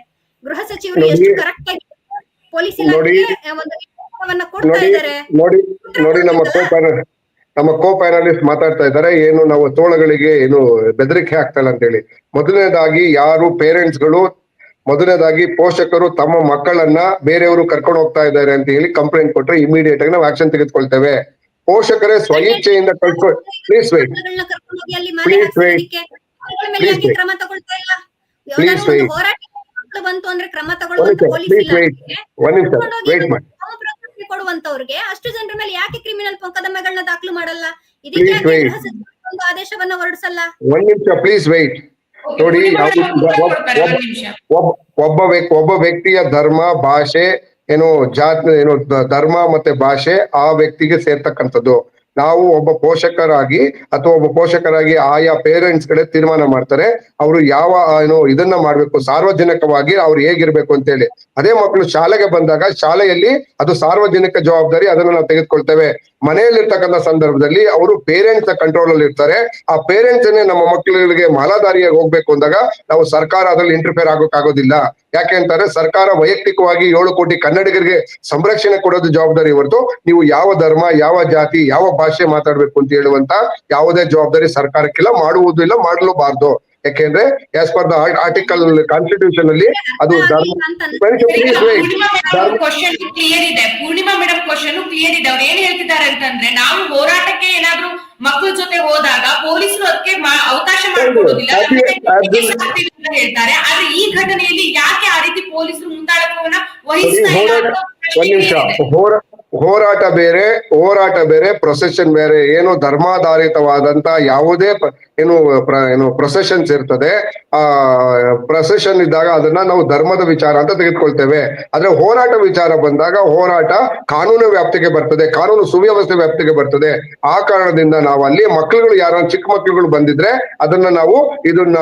ಗೃಹ ಸಚಿವರು ಎಷ್ಟು ಕರೆಕ್ಟ್ ಆಗಿ ಪೊಲೀಸ್ ಇಲಾಖೆಗೆ ಒಂದು ನಿರ್ದೇಶನವನ್ನ ಕೊಡ್ತಾ ಇದ್ದಾರೆ.
ನೋಡಿ ನಮ್ಮ ಕೋ ಪ್ಯಾನಲಿಸ್ಟ್ ಮಾತಾಡ್ತಾ ಇದ್ದಾರೆ, ಏನು ನಾವು ತೋಳಗಳಿಗೆ ಏನು ಬೆದರಿಕೆ ಆಗ್ತಾ ಅಂತ ಹೇಳಿ. ಮೊದಲನೇದಾಗಿ ಯಾರು ಪೇರೆಂಟ್ಸ್ಗಳು, ಮೊದಲನೇದಾಗಿ ಪೋಷಕರು ತಮ್ಮ ಮಕ್ಕಳನ್ನ ಬೇರೆಯವರು ಕರ್ಕೊಂಡು ಹೋಗ್ತಾ ಇದ್ದಾರೆ ಅಂತ ಹೇಳಿ ಕಂಪ್ಲೇಂಟ್ ಕೊಟ್ರೆ ಇಮಿಡಿಯೇಟ್ ಆಗಿ ನಾವು ಆಕ್ಷನ್ ತೆಗೆದುಕೊಳ್ತೇವೆ. ಪೋಷಕರೇ ಸ್ವಇಚ್ಛೆಯಿಂದ ಕಳ್ಕೊಂಡು ಪ್ಲೀಸ್ ವೆಯ್ಟ್
ಕ್ರಮ ತಗೊಳ್ತಾ ಇಲ್ಲ. ಬಂತು ಅಂದ್ರೆ ಕ್ರಮ ತಗೊಳ್ಳುವಂತ ಪೊಲೀಸ್ ಕೊಡುವಂತವ್ರಿಗೆ ಅಷ್ಟು ಜನರ ಮೇಲೆ ಯಾಕೆ ಕ್ರಿಮಿನಲ್ ಮೊಕದ್ದಮೆಗಳನ್ನ ದಾಖಲು ಮಾಡಲ್ಲ? ಇದಕ್ಕೆ ಒಂದು ಆದೇಶವನ್ನ ಹೊರಡಿಸಲ್ಲ?
ಒಂದ್ ನಿಮಿಷ ಪ್ಲೀಸ್ ವೆಯ್ಟ್. ನೋಡಿ, ಒಬ್ಬ ವ್ಯಕ್ತಿಯ ಧರ್ಮ, ಭಾಷೆ, ಏನು ಜಾತಿ, ಏನು ಧರ್ಮ ಮತ್ತೆ ಭಾಷೆ ಆ ವ್ಯಕ್ತಿಗೆ ಸೇರ್ತಕ್ಕಂಥದ್ದು. ನಾವು ಒಬ್ಬ ಪೋಷಕರಾಗಿ ಆಯಾ ಪೇರೆಂಟ್ಸ್ ಗಳೇ ತೀರ್ಮಾನ ಮಾಡ್ತಾರೆ ಅವರು ಯಾವ ಏನು ಇದನ್ನ ಮಾಡ್ಬೇಕು, ಸಾರ್ವಜನಿಕವಾಗಿ ಅವ್ರು ಹೇಗಿರ್ಬೇಕು ಅಂತ ಹೇಳಿ. ಅದೇ ಮಕ್ಕಳು ಶಾಲೆಗೆ ಬಂದಾಗ ಶಾಲೆಯಲ್ಲಿ ಅದು ಸಾರ್ವಜನಿಕ ಜವಾಬ್ದಾರಿ, ಅದನ್ನ ನಾವು ತೆಗೆದುಕೊಳ್ತೇವೆ. ಮನೆಯಲ್ಲಿರ್ತಕ್ಕಂಥ ಸಂದರ್ಭದಲ್ಲಿ ಅವರು ಪೇರೆಂಟ್ಸ್ ಕಂಟ್ರೋಲ್ ಅಲ್ಲಿ ಇರ್ತಾರೆ. ಆ ಪೇರೆಂಟ್ಸ್ ನಮ್ಮ ಮಕ್ಕಳಿಗೆ ಮಾಲಾಧಾರಿಯಾಗಿ ಹೋಗ್ಬೇಕು ಅಂದಾಗ ನಾವು ಸರ್ಕಾರ ಅದ್ರಲ್ಲಿ ಇಂಟರ್ಫಿಯರ್ ಆಗೋಕ್ಕಾಗೋದಿಲ್ಲ. ಯಾಕೆ ಅಂತಾರೆ, ಸರ್ಕಾರ ವೈಯಕ್ತಿಕವಾಗಿ 7 ಕೋಟಿ ಕನ್ನಡಿಗರಿಗೆ ಸಂರಕ್ಷಣೆ ಕೊಡೋದು ಜವಾಬ್ದಾರಿ ಹೊರತು ನೀವು ಯಾವ ಧರ್ಮ, ಯಾವ ಜಾತಿ, ಯಾವ ಭಾಷೆ ಮಾತಾಡ್ಬೇಕು ಅಂತ ಹೇಳುವಂತ ಯಾವುದೇ ಜವಾಬ್ದಾರಿ ಸರ್ಕಾರಕ್ಕಿಲ್ಲ, ಮಾಡುವುದಿಲ್ಲ, ಮಾಡಲೂಬಾರ್ದು. ಯಾಕೆಂದ್ರೆ as per the article constitution ಅಲ್ಲಿ ಅದು
ಪೂರ್ಣಿಮಾ ಮೇಡಮ್ ಕ್ವಶನ್ ಕ್ಲಿಯರ್ ಇದೆ. ಅವ್ರು ಏನ್ ಹೇಳ್ತಿದ್ದಾರೆ ಅಂತಂದ್ರೆ, ನಾವು ಹೋರಾಟಕ್ಕೆ ಏನಾದ್ರು ಮಕ್ಕಳ ಜೊತೆ ಹೋದಾಗ ಪೊಲೀಸರು ಅದಕ್ಕೆ ಅವಕಾಶ ಮಾಡಿಕೊಡೋದಿಲ್ಲ ಹೇಳ್ತಾರೆ. ಆದ್ರೆ ಈ ಘಟನೆಯಲ್ಲಿ ಯಾಕೆ ಆ ರೀತಿ ಪೊಲೀಸರು ಮುಂದಾಳತ್ವವನ್ನ ವಹಿಸ್ತಾ ಇಲ್ಲ?
ಹೋರಾಟ ಬೇರೆ, ಪ್ರೊಸೆಷನ್ ಬೇರೆ. ಏನು ಧರ್ಮಾಧಾರಿತವಾದಂತ ಯಾವುದೇ ಏನು ಪ್ರೊಸೆಷನ್ಸ್ ಇರ್ತದೆ, ಆ ಪ್ರೊಸೆಷನ್ ಇದ್ದಾಗ ಅದನ್ನ ನಾವು ಧರ್ಮದ ವಿಚಾರ ಅಂತ ತೆಗೆದುಕೊಳ್ತೇವೆ. ಆದ್ರೆ ಹೋರಾಟ ವಿಚಾರ ಬಂದಾಗ ಹೋರಾಟ ಕಾನೂನು ವ್ಯಾಪ್ತಿಗೆ ಬರ್ತದೆ, ಕಾನೂನು ಸುವ್ಯವಸ್ಥೆ ವ್ಯಾಪ್ತಿಗೆ ಬರ್ತದೆ. ಆ ಕಾರಣದಿಂದ ನಾವು ಅಲ್ಲಿ ಮಕ್ಕಳುಗಳು ಯಾರು ಚಿಕ್ಕ ಮಕ್ಕಳುಗಳು ಬಂದಿದ್ರೆ ಅದನ್ನ ನಾವು ಇದನ್ನ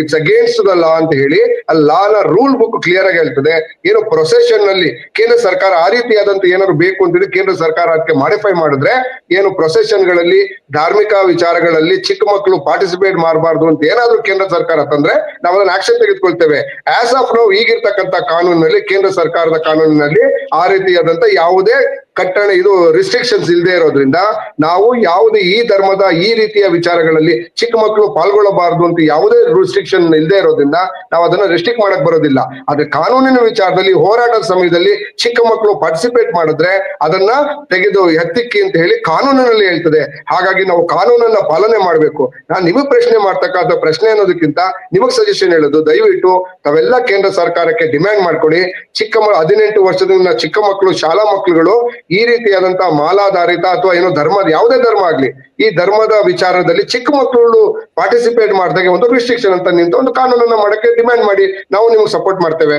ಇಟ್ಸ್ ಅಗೇನ್ಸ್ಟ್ ದ ಲಾ ಅಂತ ಹೇಳಿ ಆ ಲಾನ ರೂಲ್ ಬುಕ್ ಕ್ಲಿಯರ್ ಆಗಿ ಹೇಳ್ತದೆ. ಏನು ಪ್ರೊಸೆಷನ್ ನಲ್ಲಿ ಕೇಂದ್ರ ಸರ್ಕಾರ ಆ ರೀತಿಯಾದಂತ ಏನಾದ್ರು ಬೇಕು ಅಂತೇಳಿ ಕೇಂದ್ರ ಸರ್ಕಾರ ಅದಕ್ಕೆ ಮಾಡಿಫೈ ಮಾಡಿದ್ರೆ, ಏನು ಪ್ರೊಸೆಷನ್ ಗಳಲ್ಲಿ ಧಾರ್ಮಿಕ ವಿಚಾರಗಳಲ್ಲಿ ಚಿಕ್ಕ ಮಕ್ಕಳು ಪಾರ್ಟಿಸಿಪೇಟ್ ಮಾಡಬಾರ್ದು ಅಂತ ಏನಾದ್ರು ಕೇಂದ್ರ ಸರ್ಕಾರ ತಂದ್ರೆ ನಾವು ಅದನ್ನ ಆಕ್ಷನ್ ತೆಗೆದುಕೊಳ್ತೇವೆ. ಆಸ್ ಆಫ್ ನಾವು ಈಗಿರ್ತಕ್ಕಂಥ ಕಾನೂನಿನಲ್ಲಿ, ಕೇಂದ್ರ ಸರ್ಕಾರದ ಕಾನೂನಿನಲ್ಲಿ ಆ ರೀತಿಯಾದಂತ ಯಾವುದೇ ಕಟ್ಟಣ ಇದು ರಿಸ್ಟ್ರಿಕ್ಷನ್ಸ್ ಇಲ್ಲದೆ ಇರೋದ್ರಿಂದ ನಾವು ಯಾವುದೇ ಈ ಧರ್ಮದ ಈ ರೀತಿಯ ವಿಚಾರಗಳಲ್ಲಿ ಚಿಕ್ಕ ಮಕ್ಕಳು ಪಾಲ್ಗೊಳ್ಳಬಾರದು ಅಂತ ಯಾವುದೇ ರಿಸ್ಟ್ರಿಕ್ಷನ್ ಇಲ್ಲದೆ ಇರೋದ್ರಿಂದ ನಾವು ಅದನ್ನ ರೆಸ್ಟ್ರಿಕ್ಟ್ ಮಾಡಕ್ ಬರೋದಿಲ್ಲ. ಆದ್ರೆ ಕಾನೂನಿನ ವಿಚಾರದಲ್ಲಿ ಹೋರಾಟದ ಸಮಯದಲ್ಲಿ ಚಿಕ್ಕ ಮಕ್ಕಳು ಪಾರ್ಟಿಸಿಪೇಟ್ ಮಾಡಿದ್ರೆ ಅದನ್ನ ತೆಗೆದು ಎತ್ತಿಕ್ಕಿ ಅಂತ ಹೇಳಿ ಕಾನೂನಿನಲ್ಲಿ ಹೇಳ್ತದೆ. ಹಾಗಾಗಿ ನಾವು ಕಾನೂನನ್ನ ಪಾಲನೆ ಮಾಡ್ಬೇಕು. ನಾನು ನಿಮಗ್ ಪ್ರಶ್ನೆ ಮಾಡ್ತಕ್ಕಂಥ ಪ್ರಶ್ನೆ ಅನ್ನೋದಕ್ಕಿಂತ ನಿಮಗ್ ಸಜೆಷನ್ ಹೇಳೋದು, ದಯವಿಟ್ಟು ತಾವೆಲ್ಲ ಕೇಂದ್ರ ಸರ್ಕಾರಕ್ಕೆ ಡಿಮ್ಯಾಂಡ್ ಮಾಡ್ಕೊಳ್ಳಿ, 18 ವರ್ಷದಿಂದ ಚಿಕ್ಕ ಮಕ್ಕಳು, ಶಾಲಾ ಮಕ್ಕಳುಗಳು ಈ ರೀತಿಯಾದಂತಹ ಮಾಲಾಧಾರಿತ ಅಥವಾ ಏನೋ ಧರ್ಮದ ಯಾವುದೇ ಧರ್ಮ ಆಗ್ಲಿ, ಈ ಧರ್ಮದ ವಿಚಾರದಲ್ಲಿ ಚಿಕ್ಕ ಮಕ್ಕಳು ಪಾರ್ಟಿಸಿಪೇಟ್ ಮಾಡಿದಾಗ ಒಂದು ರಿಸ್ಟ್ರಿಕ್ಷನ್ ಅಂತ ನಿಂತು ಒಂದು ಕಾನೂನನ್ನ ಮಾಡಕ್ಕೆ ಡಿಮ್ಯಾಂಡ್ ಮಾಡಿ, ನಾವು ನಿಮ್ಗೆ ಸಪೋರ್ಟ್ ಮಾಡ್ತೇವೆ.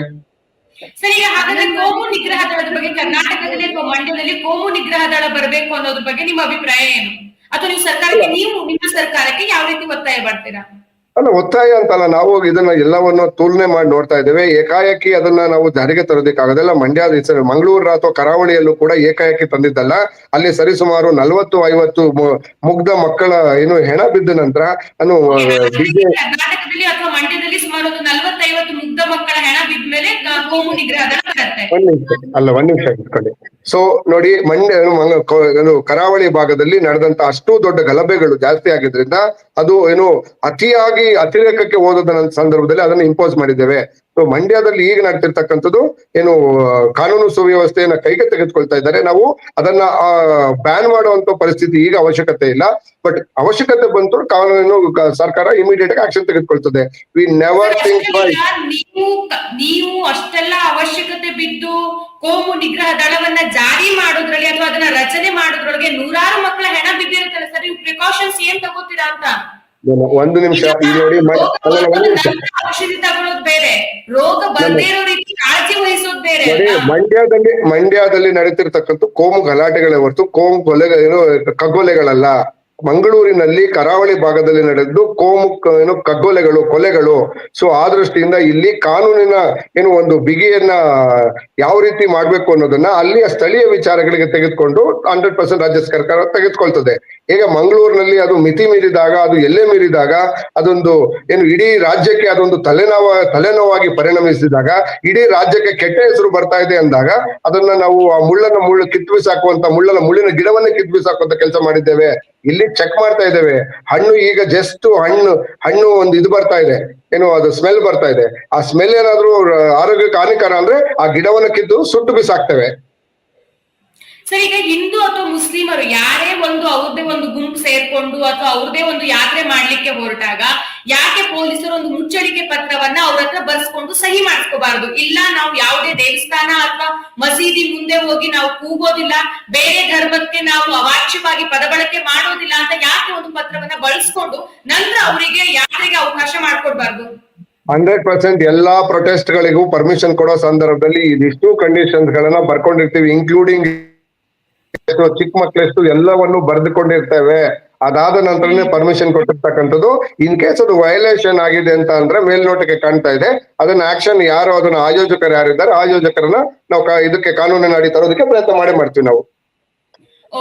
ಸರಿ, ಹಾಗಾದ್ರೆ ಕೋಮು ನಿಗ್ರಹ ದಳದ ಬಗ್ಗೆ ಕರ್ನಾಟಕದಲ್ಲಿ ಅಥವಾ ಮಂಡ್ಯದಲ್ಲಿ ಕೋಮು ನಿಗ್ರಹ ದಳ ಬರಬೇಕು ಅನ್ನೋದ್ರ ಬಗ್ಗೆ ನಿಮ್ಮ ಅಭಿಪ್ರಾಯ ಏನು? ಅಥವಾ ನಿಮ್ಮ ಸರ್ಕಾರಕ್ಕೆ ಯಾವ ರೀತಿ ಒತ್ತಾಯ ಮಾಡ್ತೀರಾ?
ಅಲ್ಲ, ಒತ್ತಾಯ ಅಂತಲ್ಲ, ನಾವು ಇದನ್ನ ಎಲ್ಲವನ್ನು ತುಲನೆ ಮಾಡಿ ನೋಡ್ತಾ ಇದ್ದೇವೆ. ಏಕಾಏಕಿ ಅದನ್ನ ನಾವು ಜಾರಿಗೆ ತರೋದಕ್ಕಾಗೋದಿಲ್ಲ. ಮಂಗಳೂರು ಅಥವಾ ಕರಾವಳಿಯಲ್ಲೂ ಕೂಡ ಏಕಾಏಕಿ ತಂದಿದ್ದಲ್ಲ. ಅಲ್ಲಿ ಸರಿಸುಮಾರು 40-50 ಮುಗ್ಧ ಮಕ್ಕಳ ಏನು ಹೆಣ ಬಿದ್ದ ನಂತರ
ಕರ್ನಾಟಕದಲ್ಲಿ ಅಥವಾ ಮಂಡ್ಯದಲ್ಲಿ ಸುಮಾರು 40-50 ಮುಗ್ಧ ಮಕ್ಕಳ ಹೆಣ ಬಿದ್ದ ಮೇಲೆ ಕೋಮು ನಿಗ್ರಹ ದಳ ಬರುತ್ತೆ.
ಒಂದ್ ನಿಮಿಷ ಇಟ್ಕೊಳ್ಳಿ. ಸೊ ನೋಡಿ, ಕರಾವಳಿ ಭಾಗದಲ್ಲಿ ನಡೆದಂತ ಅಷ್ಟು ದೊಡ್ಡ ಗಲಭೆಗಳು ಜಾಸ್ತಿ ಆಗಿದ್ರಿಂದ ಅದು ಏನು ಅತಿರೇಕಕ್ಕೆ ಹೋದ ಸಂದರ್ಭದಲ್ಲಿ ಅದನ್ನ ಇಂಪೋಸ್ ಮಾಡಿದ್ದೇವೆ. ಸೊ ಮಂಡ್ಯದಲ್ಲಿ ಈಗ ನಡ್ತಿರ್ತಕ್ಕಂಥದ್ದು ಏನು ಕಾನೂನು ಸುವ್ಯವಸ್ಥೆಯನ್ನ ಕೈಗೆ ತೆಗೆದುಕೊಳ್ತಾ ಇದ್ದಾರೆ. ನಾವು ಅದನ್ನ ಬ್ಯಾನ್ ಮಾಡುವಂತ ಪರಿಸ್ಥಿತಿ ಈಗ ಅವಶ್ಯಕತೆ ಇಲ್ಲ. ಬಟ್ ಅವಶ್ಯಕತೆ ಬಂತು ಕಾನೂನು ಸರ್ಕಾರ ಇಮಿಡಿಯೇಟ್ ಆಗಿ ಆಕ್ಷನ್ ತೆಗೆದುಕೊಳ್ತದೆ. ವಿ ನೆವರ್ ಥಿಂಕ್
ನೀವು ಅಷ್ಟೆಲ್ಲ ಅವಶ್ಯಕತೆ ಬಿದ್ದು ಕೋಮು ನಿಗ್ರಹ ದಳವನ್ನ ಜಾರಿ ಮಾಡೋದ್ರಲ್ಲಿ ಅಥವಾ ಅದನ್ನ ರಚನೆ ಮಾಡೋದ್ರೊಳಗೆ ನೂರಾರು ಮಕ್ಕಳ ಹೆಣ ಬಿದ್ದಿರುತ್ತಲ್ಲ ಸರ್, ನೀವು ಪ್ರಿಕಾಷನ್ಸ್ ಏನ್ ತಗೋತೀರಾ ಅಂತ?
ಒಂದು ನಿಮಿಷ, ಈಗ ನೋಡಿ
ಔಷಧಿ ತಗೊಳ್ಳೋದು ಬೇರೆ, ರೋಗ ಬರ್ದೇ ಇರೋ ರೀತಿ ಕಾಳಜಿ ವಹಿಸೋದು ಬೇರೆ
ನೋಡಿ,
ಅಲ್ವಾ?
ಮಂಡ್ಯದಲ್ಲಿ ನಡೀತಿರ್ತಕ್ಕಂಥ ಕೋಮು ಗಲಾಟೆಗಳೇ ಹೊರತು ಕೋಮು ಕಗ್ಗೊಲೆಗಳಲ್ಲ. ಮಂಗಳೂರಿನಲ್ಲಿ ಕರಾವಳಿ ಭಾಗದಲ್ಲಿ ನಡೆದು ಕಗ್ಗೊಲೆಗಳು, ಕೊಲೆಗಳು. ಸೊ ಆ ದೃಷ್ಟಿಯಿಂದ ಇಲ್ಲಿ ಕಾನೂನಿನ ಒಂದು ಬಿಗಿಯನ್ನ ಯಾವ ರೀತಿ ಮಾಡ್ಬೇಕು ಅನ್ನೋದನ್ನ ಅಲ್ಲಿಯ ಸ್ಥಳೀಯ ವಿಚಾರಗಳಿಗೆ ತೆಗೆದುಕೊಂಡು 100% ರಾಜ್ಯ ಸರ್ಕಾರ ತೆಗೆದುಕೊಳ್ತದೆ. ಈಗ ಮಂಗಳೂರಿನಲ್ಲಿ ಅದು ಮಿತಿ ಮೀರಿದಾಗ, ಅದು ಎಲ್ಲೇ ಮೀರಿದಾಗ ಅದೊಂದು ಇಡೀ ರಾಜ್ಯಕ್ಕೆ ಅದೊಂದು ತಲೆನೋವಾಗಿ ಪರಿಣಮಿಸಿದಾಗ, ಇಡೀ ರಾಜ್ಯಕ್ಕೆ ಕೆಟ್ಟ ಹೆಸರು ಬರ್ತಾ ಇದೆ ಅಂದಾಗ ಅದನ್ನ ನಾವು ಆ ಮುಳ್ಳು ಕಿತ್ತು ಬಿಸಾಕುವಂತ ಮುಳ್ಳಿನ ಗಿಡವನ್ನೇ ಕಿತ್ತು ಬಿಸಾಕುವಂತ ಕೆಲಸ ಮಾಡಿದ್ದೇವೆ. ಇಲ್ಲಿ ಚೆಕ್ ಮಾಡ್ತಾ ಇದ್ದೇವೆ. ಹಣ್ಣು ಈಗ ಜಸ್ಟ್ ಹಣ್ಣು ಒಂದು ಇದು ಬರ್ತಾ ಇದೆ, ಅದು ಸ್ಮೆಲ್ ಬರ್ತಾ ಇದೆ. ಆ ಸ್ಮೆಲ್ ಏನಾದ್ರೂ ಆರೋಗ್ಯಕ್ಕೆ ಹಾನಿಕರ ಅಂದ್ರೆ ಆ ಗಿಡವನ್ನ ಕಿತ್ತು ಸುಟ್ಟು ಬಿಸಾಕ್ತೇವೆ.
ಸರ್, ಈಗ ಹಿಂದೂ ಅಥವಾ ಮುಸ್ಲಿಮರು ಯಾರೇ ಅವ್ರದೇ ಒಂದು ಗುಂಪು ಸೇರ್ಕೊಂಡು ಅಥವಾ ಅವ್ರದೇ ಒಂದು ಯಾತ್ರೆ ಮಾಡ್ಲಿಕ್ಕೆ ಹೊರಟಾಗ ಯಾಕೆ ಪೊಲೀಸರು ಒಂದು ಮುಚ್ಚಳಿಕೆ ಪತ್ರವನ್ನ ಅವ್ರ ಹತ್ರ ಬರ್ಸ್ಕೊಂಡು ಸಹಿ ಮಾಡಿಸ್ಕೋಬಾರದು? ಇಲ್ಲ, ನಾವು ಯಾವುದೇ ದೇವಸ್ಥಾನ ಅಥವಾ ಮಸೀದಿ ಮುಂದೆ ಹೋಗಿ ನಾವು ಕೂಗೋದಿಲ್ಲ, ಬೇರೆ ಧರ್ಮಕ್ಕೆ ನಾವು ಅವಾಚ್ಯವಾಗಿ ಪದಬಳಕೆ ಮಾಡೋದಿಲ್ಲ ಅಂತ ಯಾಕೆ ಒಂದು ಪತ್ರವನ್ನ ಬಳಸ್ಕೊಂಡು ನಂತರ ಅವರಿಗೆ ಯಾತ್ರೆಗೆ ಅವಕಾಶ ಮಾಡ್ಕೊಡ್ಬಾರ್ದು?
100% ಎಲ್ಲಾ ಪ್ರೊಟೆಸ್ಟ್ ಗಳಿಗೂ ಪರ್ಮಿಷನ್ ಕೊಡೋ ಸಂದರ್ಭದಲ್ಲಿ ಇದಿಷ್ಟು ಕಂಡೀಷನ್ಸ್ ಗಳನ್ನ ಬರ್ಕೊಂಡಿರ್ತೀವಿ, ಇನ್ಕ್ಲೂಡಿಂಗ್ ಚಿಕ್ಕ ಮಕ್ಕಳೆಷ್ಟು ಎಲ್ಲವನ್ನು ಬರೆದುಕೊಂಡಿರ್ತೇವೆ. ಅದಾದ ನಂತರನೇ ಪರ್ಮಿಷನ್ ಕೊಟ್ಟಿರ್ತಕ್ಕಂಥದ್ದು. ಇನ್ ಕೇಸ್ ಅದು ವೈಲೇಷನ್ ಆಗಿದೆ ಅಂತ ಅಂದ್ರೆ ಮೇಲ್ನೋಟಕ್ಕೆ ಕಾಣ್ತಾ ಇದೆ, ಅದನ್ನ ಆಕ್ಷನ್ ಯಾರು ಅದನ್ನ ಆಯೋಜಕರು ಯಾರಿದ್ದಾರೆ ಆಯೋಜಕರನ್ನ ನಾವು ಇದಕ್ಕೆ ಕಾನೂನಿನ ಅಡಿ ತರೋದಕ್ಕೆ ಪ್ರಯತ್ನ ಮಾಡ್ತೀವಿ ನಾವು.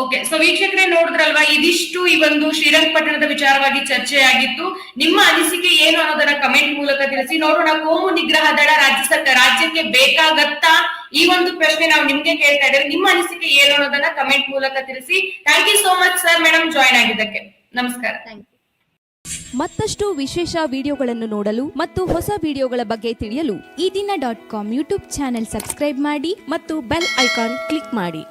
ಓಕೆ, ಸೊ ವೀಕ್ಷಕರೇ ನೋಡಿದ್ರಲ್ವಾ, ಇದಿಷ್ಟು ಈ ಒಂದು ಶ್ರೀರಂಗಪಟ್ಟಣದ ವಿಚಾರವಾಗಿ ಚರ್ಚೆ ಆಗಿತ್ತು. ನಿಮ್ಮ ಅನಿಸಿಕೆ ಏನು ಅನ್ನೋದನ್ನ ಕಮೆಂಟ್ ಮೂಲಕ ತಿಳಿಸಿ. ನೋಡೋಣ, ಕೋಮು ನಿಗ್ರಹ ದಳ ರಾಜ್ಯಕ್ಕೆ ಬೇಕಾಗತ್ತಾ? ಈ ಒಂದು ಪ್ರಶ್ನೆ ನಾವು ನಿಮ್ಗೆ ಕೇಳ್ತಾ ಇದ್ದೇವೆ. ನಿಮ್ಮ ಅನಿಸಿಕೆ ಏನು ಅನ್ನೋದನ್ನ ಕಮೆಂಟ್ ಮೂಲಕ ತಿಳಿಸಿ. Thank you so much sir, madam, join ಆಗಿದ್ದಕ್ಕೆ. ನಮಸ್ಕಾರ.
ಮತ್ತಷ್ಟು ವಿಶೇಷ ವಿಡಿಯೋಗಳನ್ನು ನೋಡಲು ಮತ್ತು ಹೊಸ ವಿಡಿಯೋಗಳ ಬಗ್ಗೆ ತಿಳಿಯಲು eDina.com ಯೂಟ್ಯೂಬ್ ಚಾನೆಲ್ ಸಬ್ಸ್ಕ್ರೈಬ್ ಮಾಡಿ ಮತ್ತು ಬೆಲ್ ಐಕಾನ್ ಕ್ಲಿಕ್ ಮಾಡಿ.